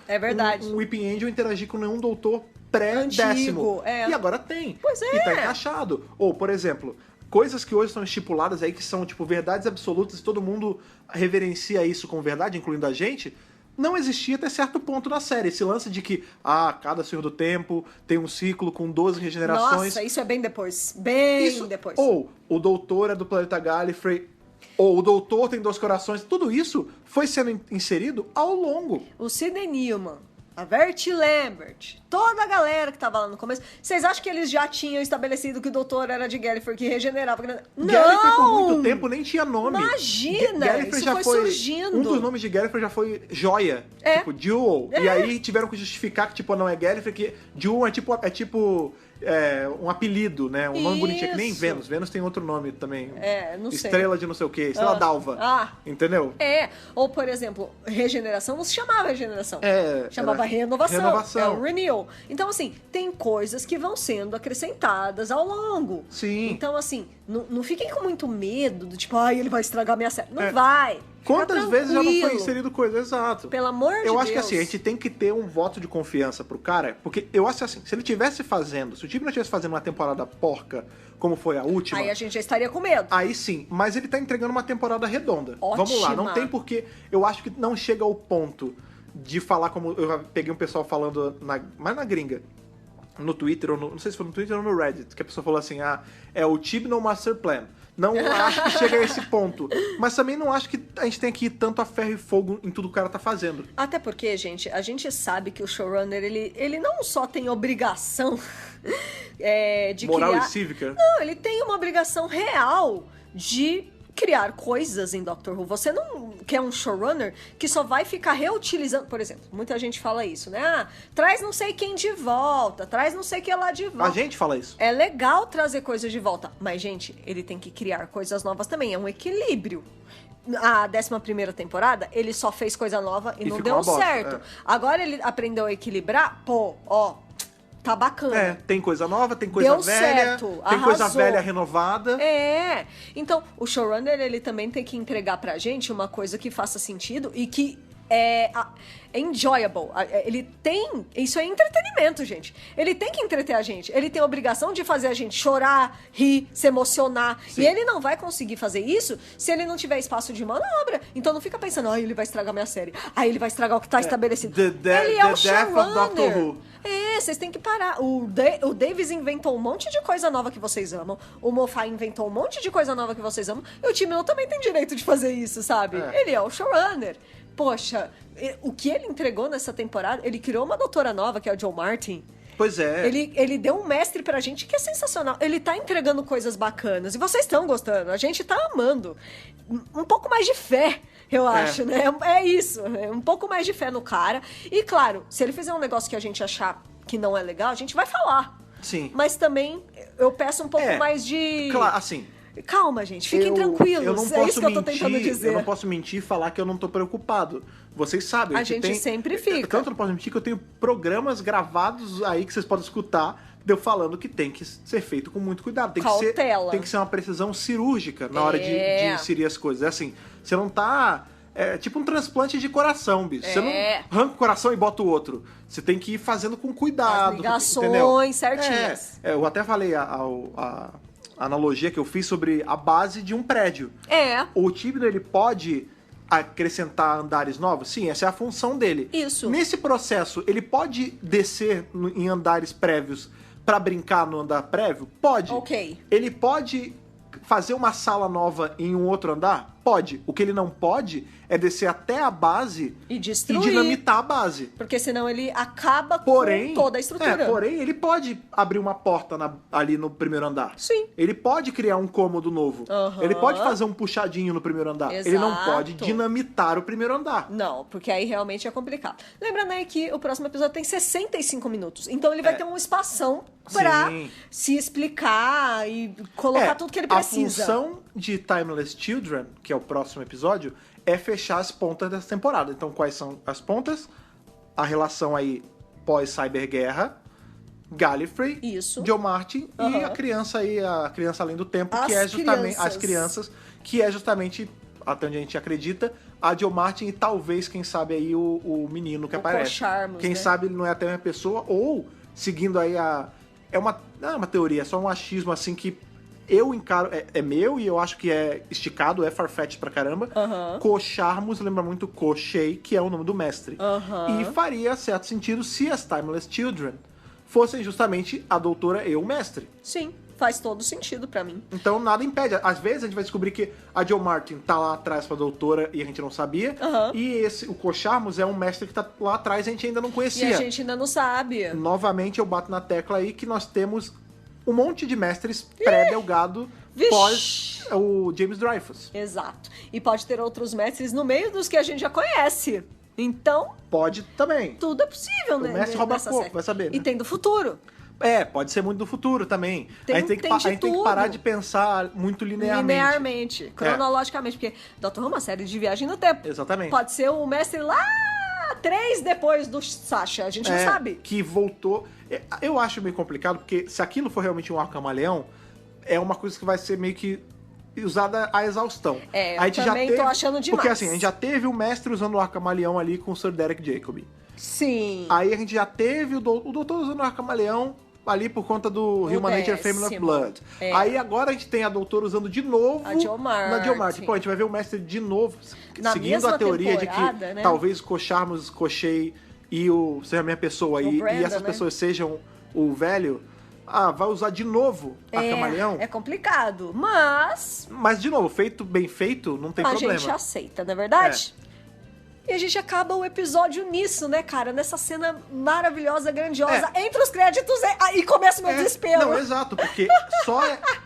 A: um Weeping Angel interagir com nenhum doutor pré-décimo. E agora tem.
B: Pois é.
A: E tá encaixado. Ou, por exemplo, coisas que hoje são estipuladas aí, que são, tipo, verdades absolutas, e todo mundo reverencia isso como verdade, incluindo a gente, não existia até certo ponto na série. Esse lance de que, cada Senhor do Tempo tem um ciclo com 12 regenerações.
B: Nossa, isso é bem depois. Depois.
A: Ou o doutor é do planeta Gallifrey, ou o doutor tem 2 corações. Tudo isso foi sendo inserido ao longo.
B: O Sidney Newman, a Verity Lambert, toda a galera que tava lá no começo, vocês acham que eles já tinham estabelecido que o doutor era de Gallifrey, que regenerava? Não!
A: Gallifrey por muito tempo nem tinha nome.
B: Imagina!
A: Gallifrey
B: isso
A: já
B: foi surgindo.
A: Um dos nomes de Gallifrey já foi Joia, tipo Jewel. E aí tiveram que justificar que tipo, não é Gallifrey, que Jewel é tipo um apelido, né? Um nome bonitinho, que nem Vênus. Vênus tem outro nome também.
B: Não sei.
A: Estrela de não sei o quê. Estrela d'alva. Entendeu?
B: Ou, por exemplo, regeneração não se chamava regeneração. Chamava renovação. É o renewal. Então, assim, tem coisas que vão sendo acrescentadas ao longo.
A: Sim.
B: Então, assim, não fiquem com muito medo do tipo, ele vai estragar minha série. Não vai.
A: Quantas vezes já não foi
B: tranquilo.
A: inserido coisa? Exato.
B: Pelo amor de Deus.
A: Eu acho que assim, a gente tem que ter um voto de confiança pro cara, porque eu acho assim, se ele tivesse fazendo, se o time não estivesse fazendo uma temporada porca, como foi a última,
B: Aí a gente já estaria com medo.
A: aí sim, mas ele tá entregando uma temporada redonda.
B: Ótima.
A: Vamos lá, não tem porquê. Eu acho que não chega ao ponto de falar como. Eu já peguei um pessoal falando, mais na gringa, no Twitter, ou não sei se foi no Twitter ou no Reddit, que a pessoa falou assim: é o Thibodeau Master Plan. Não acho que chega a esse ponto. Mas também não acho que a gente tem que ir tanto a ferro e fogo em tudo que o cara tá fazendo.
B: Até porque, gente, a gente sabe que o showrunner, ele não só tem obrigação de
A: Moral
B: criar...
A: e cívica.
B: Não, ele tem uma obrigação real de criar coisas em Doctor Who. Você não quer um showrunner que só vai ficar reutilizando... Por exemplo, muita gente fala isso, né? Traz não sei quem de volta, traz não sei quem lá de volta.
A: A gente fala isso.
B: É legal trazer coisas de volta, mas, gente, ele tem que criar coisas novas também. É um equilíbrio. A 11ª temporada, ele só fez coisa nova e não
A: ficou
B: deu
A: uma bosta,
B: certo. Agora ele aprendeu a equilibrar, tá bacana.
A: Tem coisa nova, tem coisa
B: Deu
A: velha,
B: certo,
A: tem coisa
B: arrasou.
A: velha renovada.
B: Então, o showrunner, ele também tem que entregar pra gente uma coisa que faça sentido e que é enjoyable. Ele tem... Isso é entretenimento, gente. Ele tem que entreter a gente. Ele tem a obrigação de fazer a gente chorar, rir, se emocionar.
A: Sim.
B: E ele não vai conseguir fazer isso se ele não tiver espaço de manobra. Então não fica pensando, ele vai estragar minha série. Ele vai estragar o que tá estabelecido. Ele é o
A: Death of Doctor
B: showrunner.
A: Who.
B: Vocês têm que parar. O Davis inventou um monte de coisa nova que vocês amam. O Moffat inventou um monte de coisa nova que vocês amam. E o Timon também tem direito de fazer isso, sabe? Ele é o showrunner. Poxa, o que ele entregou nessa temporada, ele criou uma doutora nova, que é o Joe Martin.
A: Pois é.
B: Ele deu um mestre pra gente que é sensacional. Ele tá entregando coisas bacanas. E vocês estão gostando. A gente tá amando. Um pouco mais de fé, eu acho, né? É isso. Um pouco mais de fé no cara. E, claro, se ele fizer um negócio que a gente achar que não é legal, a gente vai falar.
A: Sim.
B: Mas também eu peço um pouco mais de...
A: Claro, assim...
B: Calma, gente. Fiquem tranquilos.
A: Eu não posso
B: isso que eu tô tentando dizer.
A: Eu não posso mentir e falar que eu não tô preocupado. Vocês sabem.
B: A gente sempre fica.
A: Tanto eu não posso mentir que eu tenho programas gravados aí que vocês podem escutar de eu falando que tem que ser feito com muito cuidado.
B: Cautela.
A: Tem que ser uma precisão cirúrgica na hora de inserir as coisas. É assim, você não tá... É tipo um transplante de coração, bicho. Você não arranca o coração e bota o outro. Você tem que ir fazendo com cuidado.
B: As ligações
A: entendeu?
B: certinhas.
A: Eu até falei a analogia que eu fiz sobre a base de um prédio. O Thibodeau, ele pode acrescentar andares novos? Sim, essa é a função dele.
B: Isso.
A: Nesse processo, ele pode descer em andares prévios pra brincar no andar prévio? Pode.
B: Ok.
A: Ele pode fazer uma sala nova em um outro andar? Pode. O que ele não pode é descer até a base
B: e destruir.
A: E dinamitar a base.
B: Porque senão ele acaba com toda a estrutura.
A: Porém, ele pode abrir uma porta ali no primeiro andar.
B: Sim.
A: Ele pode criar um cômodo novo. Ele pode fazer um puxadinho no primeiro andar.
B: Exato.
A: Ele não pode dinamitar o primeiro andar.
B: Não, porque aí realmente é complicado. Lembrando aí que o próximo episódio tem 65 minutos. Então ele vai ter um espação pra se explicar e colocar tudo que ele precisa.
A: A função de Timeless Children, que é o próximo episódio, é fechar as pontas dessa temporada. Então, quais são as pontas? A relação aí pós-cyberguerra, Gallifrey, Joe Martin e a criança aí, a criança além do tempo, que é justamente as crianças, que é justamente, até onde a gente acredita, a Joe Martin e talvez, quem sabe aí, o menino que aparece.
B: Charmos,
A: quem sabe ele não é até uma pessoa, ou seguindo aí não é uma teoria, é só um achismo assim que eu encaro, é meu e eu acho que é esticado, é farfetch pra caramba. Ko-Charmos lembra muito Ko-Shay, que é o nome do mestre. E faria certo sentido se as Timeless Children fossem justamente a doutora e o mestre.
B: Sim, faz todo sentido pra mim.
A: Então nada impede. Às vezes a gente vai descobrir que a Joe Martin tá lá atrás pra doutora e a gente não sabia. E o Ko-Charmos é um mestre que tá lá atrás e a gente ainda não conhecia.
B: E a gente ainda não sabe.
A: Novamente eu bato na tecla aí que nós temos um monte de mestres pré-Delgado pós o James Dreyfus.
B: Exato. E pode ter outros mestres no meio dos que a gente já conhece. Então...
A: Pode também.
B: Tudo é possível, né?
A: O mestre rouba pouco, vai saber, né?
B: E tem do futuro.
A: Pode ser muito do futuro também.
B: A gente
A: tem que parar de pensar muito linearmente.
B: Cronologicamente. Porque Dr. Who é uma série de viagem no tempo.
A: Exatamente.
B: Pode ser o mestre lá 3 depois do Sasha. A gente não sabe.
A: Que voltou... Eu acho meio complicado, porque se aquilo for realmente um arco camaleão, é uma coisa que vai ser meio que usada a exaustão.
B: Eu também tô achando demais.
A: Porque assim, a gente já teve o mestre usando o Arca-Camaleão ali com o Sir Derek Jacobi.
B: Sim.
A: Aí a gente já teve o doutor usando o Arca-Camaleão ali por conta do Human Nature Family of Blood. Aí agora a gente tem a doutora usando de novo
B: a Jo Martin.
A: Na Jo Martin. Pô, a gente vai ver o mestre de novo,
B: na
A: seguindo a teoria de que
B: né?
A: talvez o Koschei e seja a minha pessoa aí, e essas pessoas sejam o velho. Vai usar de novo Arca-Camaleão?
B: É complicado, mas...
A: Mas, de novo, bem feito, não tem problema.
B: A gente aceita, não é verdade? E a gente acaba o episódio nisso, né, cara? Nessa cena maravilhosa, grandiosa, entre os créditos, e começa o meu desespero.
A: Não, exato, porque só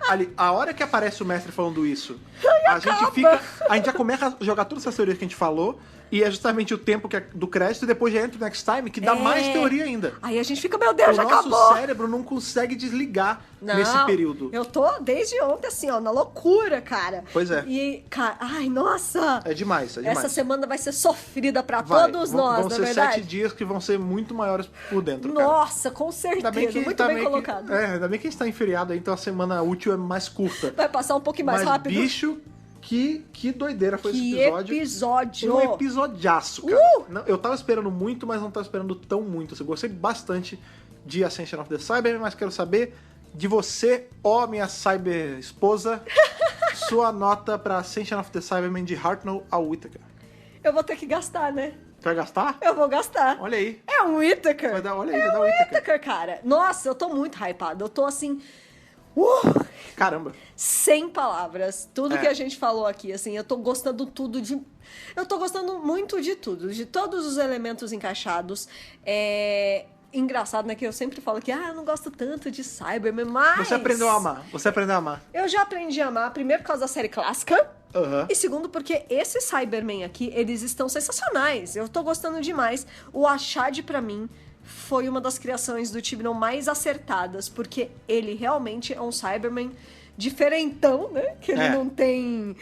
A: ali, a hora que aparece o mestre falando isso, a gente já começa a jogar todas essas teorias que a gente falou, e é justamente o tempo do crédito, e depois já entra o Next Time, que dá mais teoria ainda.
B: Aí a gente fica, meu Deus, já acabou!
A: O nosso cérebro não consegue desligar nesse período.
B: Eu tô desde ontem, assim, ó, na loucura, cara.
A: Pois é.
B: E, cara, ai, nossa!
A: É demais.
B: Essa semana vai ser sofrida pra todos nós,
A: vão ser 7 dias que vão ser muito maiores por dentro, cara.
B: Nossa, com certeza. Muito bem colocado.
A: Ainda bem que a gente tá em feriado aí, então a semana útil é mais curta.
B: Vai passar um pouquinho mais rápido.
A: Bicho... Que doideira foi esse episódio.
B: Que episódio!
A: Um episodiaço, cara. Não, eu tava esperando muito, mas não tava esperando tão muito. Eu gostei bastante de Ascension of the Cybermen, mas quero saber de você, minha cyber esposa, sua nota pra Ascension of the Cybermen de Hartnell a Whittaker.
B: Eu vou ter que gastar, né?
A: Vai gastar?
B: Eu vou gastar.
A: Olha aí.
B: É um Whittaker.
A: Olha aí,
B: vai dar um Whittaker, cara. Nossa, eu tô muito hypada. Eu tô assim...
A: Caramba.
B: Sem palavras. Tudo que a gente falou aqui, assim, eu tô gostando eu tô gostando muito de tudo, de todos os elementos encaixados. Engraçado, né, que eu sempre falo que eu não gosto tanto de Cybermen, mas...
A: Você aprendeu a amar.
B: Eu já aprendi a amar, primeiro por causa da série clássica,
A: e
B: segundo porque esses Cybermen aqui, eles estão sensacionais. Eu tô gostando demais. O Ashad, pra mim, foi uma das criações do Tibnon mais acertadas, porque ele realmente é um Cyberman diferentão, né? Que ele não tem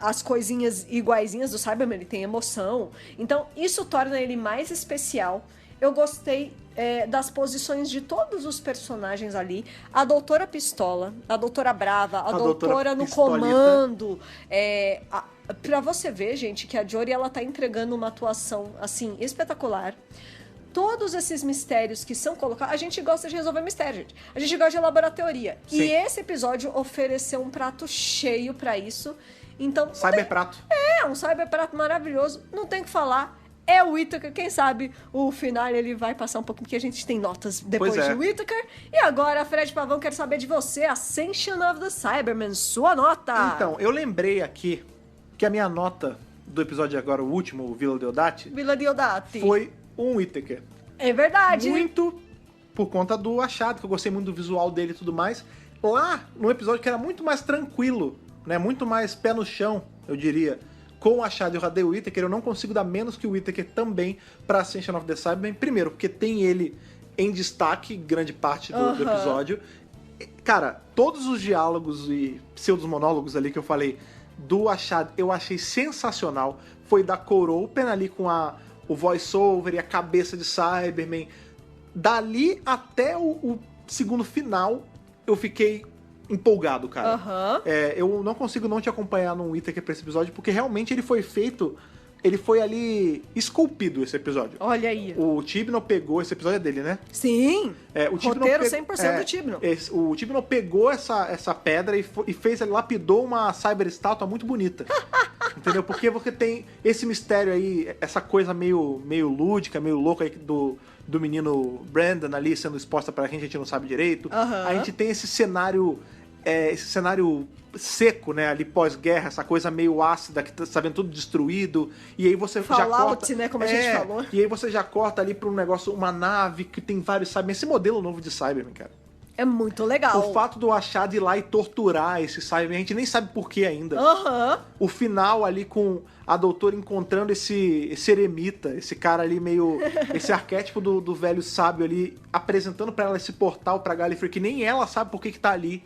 B: as coisinhas iguaizinhas do Cyberman, ele tem emoção. Então, isso torna ele mais especial. Eu gostei das posições de todos os personagens ali. A Doutora Pistola, a Doutora Brava, a Doutora no comando. Pra você ver, gente, que a Jory, ela tá entregando uma atuação, assim, espetacular. Todos esses mistérios que são colocados... A gente gosta de resolver mistério, gente. A gente gosta de elaborar teoria.
A: Sim.
B: E esse episódio ofereceu um prato cheio pra isso. Então...
A: Cyberprato.
B: Um cyberprato maravilhoso. Não tem o que falar. É o Whittaker. Quem sabe o final ele vai passar um pouquinho, porque a gente tem notas depois de Whittaker. E agora, Fred Pavão, quero saber de você. Ascension of the Cybermen, sua nota.
A: Então, eu lembrei aqui que a minha nota do episódio agora, o último, o Vila Diodati, foi um Whittaker.
B: É verdade.
A: Muito por conta do Achado, que eu gostei muito do visual dele e tudo mais. Lá, no episódio que era muito mais tranquilo, né? Muito mais pé no chão, eu diria. Com o Achado e o Radei Whittaker, eu não consigo dar menos que o Whittaker também pra Ascension of the Cybermen. Primeiro, porque tem ele em destaque, grande parte do episódio. Cara, todos os diálogos e pseudos-monólogos ali que eu falei do Achado, eu achei sensacional. Foi da Core Open ali com o voice-over e a cabeça de Cybermen. Dali até o segundo final, eu fiquei empolgado, cara. Eu não consigo não te acompanhar num Whittaker pra esse episódio, porque realmente ele foi feito... Ele foi ali esculpido, esse episódio.
B: Olha aí.
A: O Tibnon pegou... Esse episódio é dele, né?
B: Sim.
A: O Tibnon
B: roteiro 100% do Tibnon.
A: O Tibnon pegou essa pedra e fez, ele lapidou uma cyber estátua muito bonita. Entendeu? Porque você tem esse mistério aí, essa coisa meio lúdica, meio louca aí do menino Brandon ali sendo exposta pra gente, a gente não sabe direito. A gente tem esse cenário seco, né, ali pós-guerra, essa coisa meio ácida, que tá vendo tudo destruído, e aí você já corta...
B: né, como a gente falou.
A: E aí você já corta ali pra um negócio, uma nave que tem vários Cybermen, esse modelo novo de Cybermen, cara.
B: É muito legal.
A: O fato do Achado ir lá e torturar esse Cybermen, a gente nem sabe por que ainda. O final ali com a doutora encontrando esse eremita, esse cara ali meio... esse arquétipo do velho sábio ali, apresentando pra ela esse portal pra Gallifrey, que nem ela sabe por que tá ali.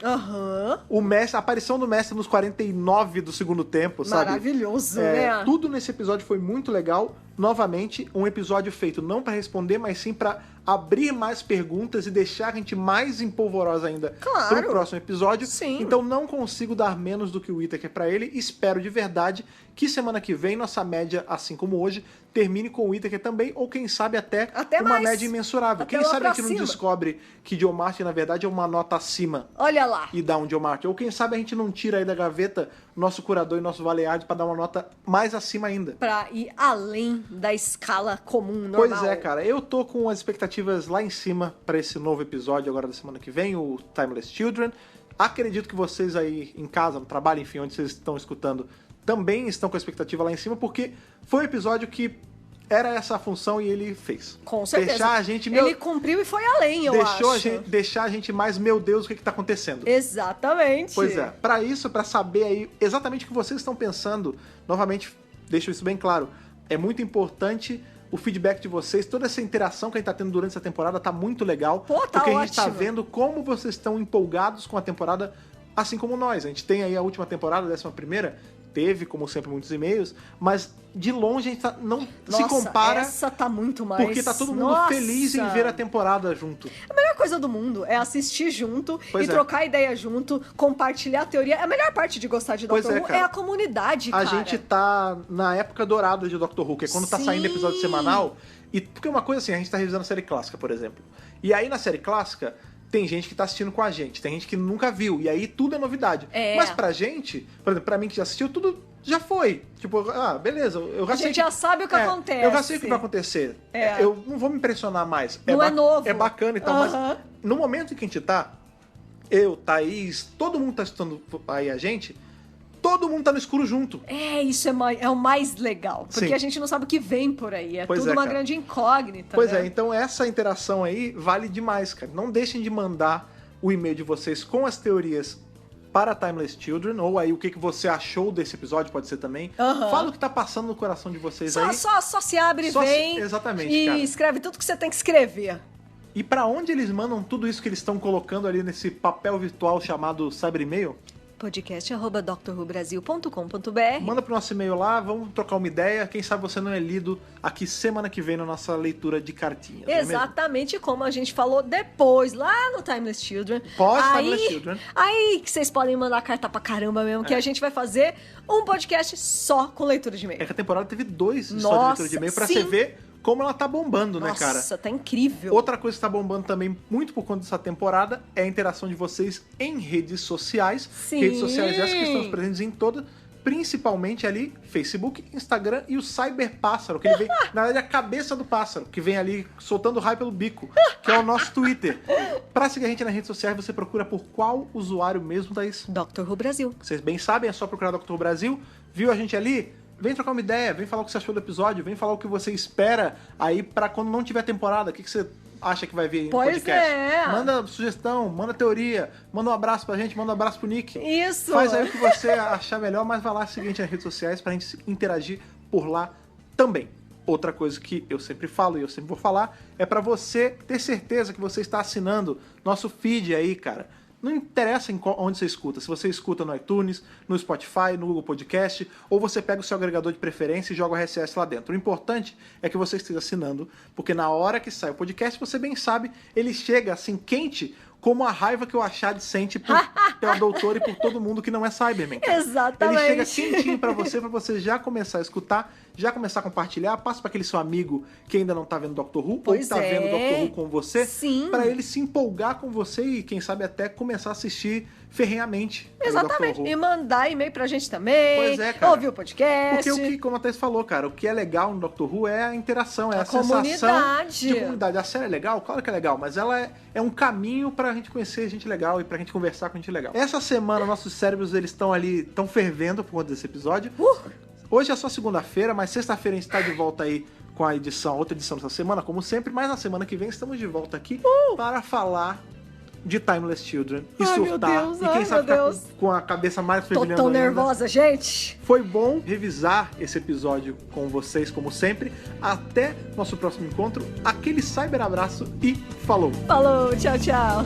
A: O mestre, a aparição do mestre nos 49 do segundo tempo, sabe?
B: Maravilhoso, né?
A: Tudo nesse episódio foi muito legal. novamente, um episódio feito não para responder, mas sim para abrir mais perguntas e deixar a gente mais empolvorosa ainda
B: Claro.
A: pro próximo episódio.
B: Sim.
A: Então não consigo dar menos do que o Whittaker para ele. Espero de verdade que semana que vem nossa média, assim como hoje, termine com o Whittaker também, ou quem sabe até uma
B: mais.
A: média imensurável.
B: Até
A: Quem
B: lá
A: sabe a
B: pra
A: gente não
B: cima.
A: descobre que Joe Martin, na verdade, é uma nota acima
B: Olha lá.
A: e dá um Joe Martin. Ou quem sabe a gente não tira aí da gaveta nosso curador e nosso Valeard para dar uma nota mais acima ainda.
B: Pra ir além da escala comum, normal.
A: Pois é, cara. Eu tô com as expectativas lá em cima para esse novo episódio agora da semana que vem, o Timeless Children. Acredito que vocês aí em casa, no trabalho, enfim, onde vocês estão escutando, também estão com a expectativa lá em cima, porque foi um episódio que era essa a função e ele fez.
B: Com certeza.
A: Deixar a gente...
B: Ele cumpriu e foi além, eu acho.
A: Deixar a gente mais, meu Deus, o que tá acontecendo?
B: Exatamente.
A: Pois é. Pra isso, pra saber aí exatamente o que vocês estão pensando, novamente, deixo isso bem claro, é muito importante o feedback de vocês, toda essa interação que a gente tá tendo durante essa temporada tá muito legal.
B: Pô, tá
A: porque a gente tá
B: ótimo.
A: vendo como vocês estão empolgados com a temporada, assim como nós. A gente tem aí a última temporada, a 11ª, teve, como sempre, muitos e-mails, mas de longe a gente não se compara,
B: essa tá muito mais...
A: porque tá todo mundo feliz em ver a temporada junto.
B: A melhor coisa do mundo é assistir junto
A: Pois
B: e
A: é.
B: trocar ideia junto, compartilhar a teoria. A melhor parte de gostar de
A: Pois
B: Doctor
A: é,
B: Who
A: cara.
B: é a comunidade,
A: A
B: cara.
A: gente tá na época dourada de Doctor Who, que é quando tá
B: Sim.
A: saindo episódio semanal. E porque uma coisa assim, a gente tá revisando a série clássica, por exemplo. E aí na série clássica, tem gente que tá assistindo com a gente, tem gente que nunca viu, e aí tudo é novidade.
B: É.
A: Mas pra gente, por exemplo, pra mim que já assistiu, tudo já foi. Tipo, beleza, eu já
B: A
A: sei.
B: gente já sabe o que acontece.
A: Eu já sei o que vai acontecer.
B: É.
A: Eu não vou me impressionar mais.
B: Não é novo.
A: É bacana e tal,
B: Aham.
A: mas no momento em que a gente tá, eu, Thaís, todo mundo tá assistindo aí a gente, todo mundo tá no escuro junto.
B: Isso é o mais legal. Porque
A: Sim.
B: a gente não sabe o que vem por aí. É
A: Pois
B: tudo
A: é,
B: uma
A: cara.
B: grande incógnita.
A: Pois
B: né?
A: é, então essa interação aí vale demais, cara. Não deixem de mandar o e-mail de vocês com as teorias para Timeless Children, ou aí o que você achou desse episódio, pode ser também.
B: Aham.
A: Fala o que tá passando no coração de vocês aí.
B: Só se abre e
A: Só se-
B: vem.
A: exatamente,
B: E
A: cara.
B: escreve tudo que você tem que escrever.
A: E pra onde eles mandam tudo isso que eles estão colocando ali nesse papel virtual chamado Cyber E-mail?
B: podcast@drwhobrasil.com.br.
A: Manda pro nosso e-mail lá, vamos trocar uma ideia. Quem sabe você não é lido aqui semana que vem na nossa leitura de cartinhas. não é mesmo?
B: Exatamente como a gente falou depois, lá no Timeless Children.
A: Pós-Timeless Children.
B: Aí que vocês podem mandar carta pra caramba mesmo, que a gente vai fazer um podcast só com leitura de
A: É
B: e-mail.
A: que a temporada teve 2 histórias de
B: Nossa,
A: leitura de e-mail pra
B: sim.
A: você ver como ela tá bombando, né, cara?
B: Nossa, tá incrível.
A: Outra coisa que tá bombando também, muito por conta dessa temporada, é a interação de vocês em redes sociais.
B: Sim.
A: Redes sociais essas que estão presentes em todas, principalmente ali, Facebook, Instagram e o Cyber Pássaro, que ele vem, na verdade, a cabeça do pássaro, que vem ali soltando raio pelo bico, que é o nosso Twitter. Pra seguir a gente nas redes sociais, você procura por qual usuário mesmo, Thaís?
B: Dr. Who Brasil.
A: Vocês bem sabem, é só procurar Dr. Brasil. Viu a gente ali? Vem trocar uma ideia, vem falar o que você achou do episódio, vem falar o que você espera aí pra quando não tiver temporada, o que você acha que vai vir no
B: Pois
A: podcast.
B: é.
A: Manda sugestão, manda teoria, manda um abraço pra gente, manda um abraço pro Nick.
B: Isso.
A: Faz aí o que você achar melhor, mas vai lá seguinte nas redes sociais pra gente interagir por lá também. Outra coisa que eu sempre falo e eu sempre vou falar é pra você ter certeza que você está assinando nosso feed aí, cara. Não interessa onde você escuta. Se você escuta no iTunes, no Spotify, no Google Podcast, ou você pega o seu agregador de preferência e joga o RSS lá dentro. O importante é que você esteja assinando, porque na hora que sai o podcast, você bem sabe, ele chega assim quente, como a raiva que o Achad sente pela doutora e por todo mundo que não é Cyberman. Cara.
B: Exatamente.
A: Ele chega quentinho pra você já começar a escutar, já começar a compartilhar, passa pra aquele seu amigo que ainda não tá vendo Doctor Who, ou
B: Pois
A: que tá
B: é.
A: vendo Doctor Who com você,
B: Sim.
A: pra ele se empolgar com você e quem sabe até começar a assistir ferrenhamente. aí
B: Exatamente.
A: Doctor Who.
B: E mandar e-mail pra gente também.
A: Pois é, cara.
B: Ouvir o podcast.
A: Porque o que, como a Thaís falou, cara, o que é legal no Doctor Who é a interação, é a sensação
B: comunidade.
A: de comunidade. A série é legal? Claro que é legal, mas ela é um caminho pra gente conhecer gente legal e pra gente conversar com gente legal. Essa semana, nossos cérebros, eles estão ali, estão fervendo por conta desse episódio. Hoje é só segunda-feira, mas sexta-feira a gente tá de volta aí com a edição, outra edição dessa semana, como sempre, mas na semana que vem estamos de volta aqui para falar de Timeless Children e
B: Ai, meu
A: surtar.
B: Deus,
A: e
B: ai,
A: quem sabe
B: meu
A: ficar
B: Deus.
A: com a cabeça mais
B: Tô
A: fervilhando
B: tão
A: ainda.
B: nervosa, gente.
A: Foi bom revisar esse episódio com vocês, como sempre. Até nosso próximo encontro. Aquele cyber abraço e falou!
B: Falou, tchau, tchau.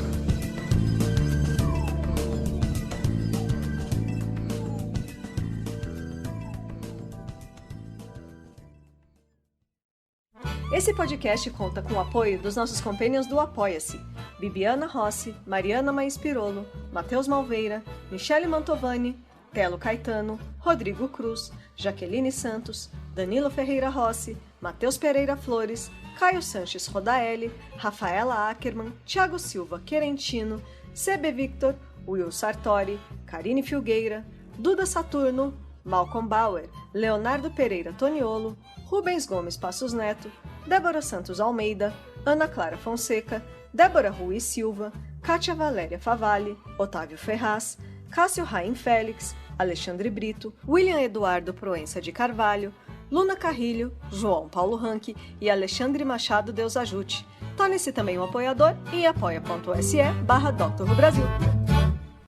B: Esse podcast conta com o apoio dos nossos companions do Apoia-se: Bibiana Rossi, Mariana Maís Pirolo, Matheus Malveira, Michele Mantovani, Telo Caetano, Rodrigo Cruz, Jaqueline Santos, Danilo Ferreira Rossi, Matheus Pereira Flores, Caio Sanches Rodaelli, Rafaela Ackerman, Thiago Silva Querentino, CB Victor, Will Sartori, Karine Filgueira, Duda Saturno, Malcolm Bauer, Leonardo Pereira Toniolo, Rubens Gomes Passos Neto, Débora Santos Almeida, Ana Clara Fonseca, Débora Rui Silva, Kátia Valéria Favalli, Otávio Ferraz, Cássio Raim Félix, Alexandre Brito, William Eduardo Proença de Carvalho, Luna Carrilho, João Paulo Ranque e Alexandre Machado Deus Ajute. Torne-se também um apoiador em apoia.se/Dr. Who Brasil.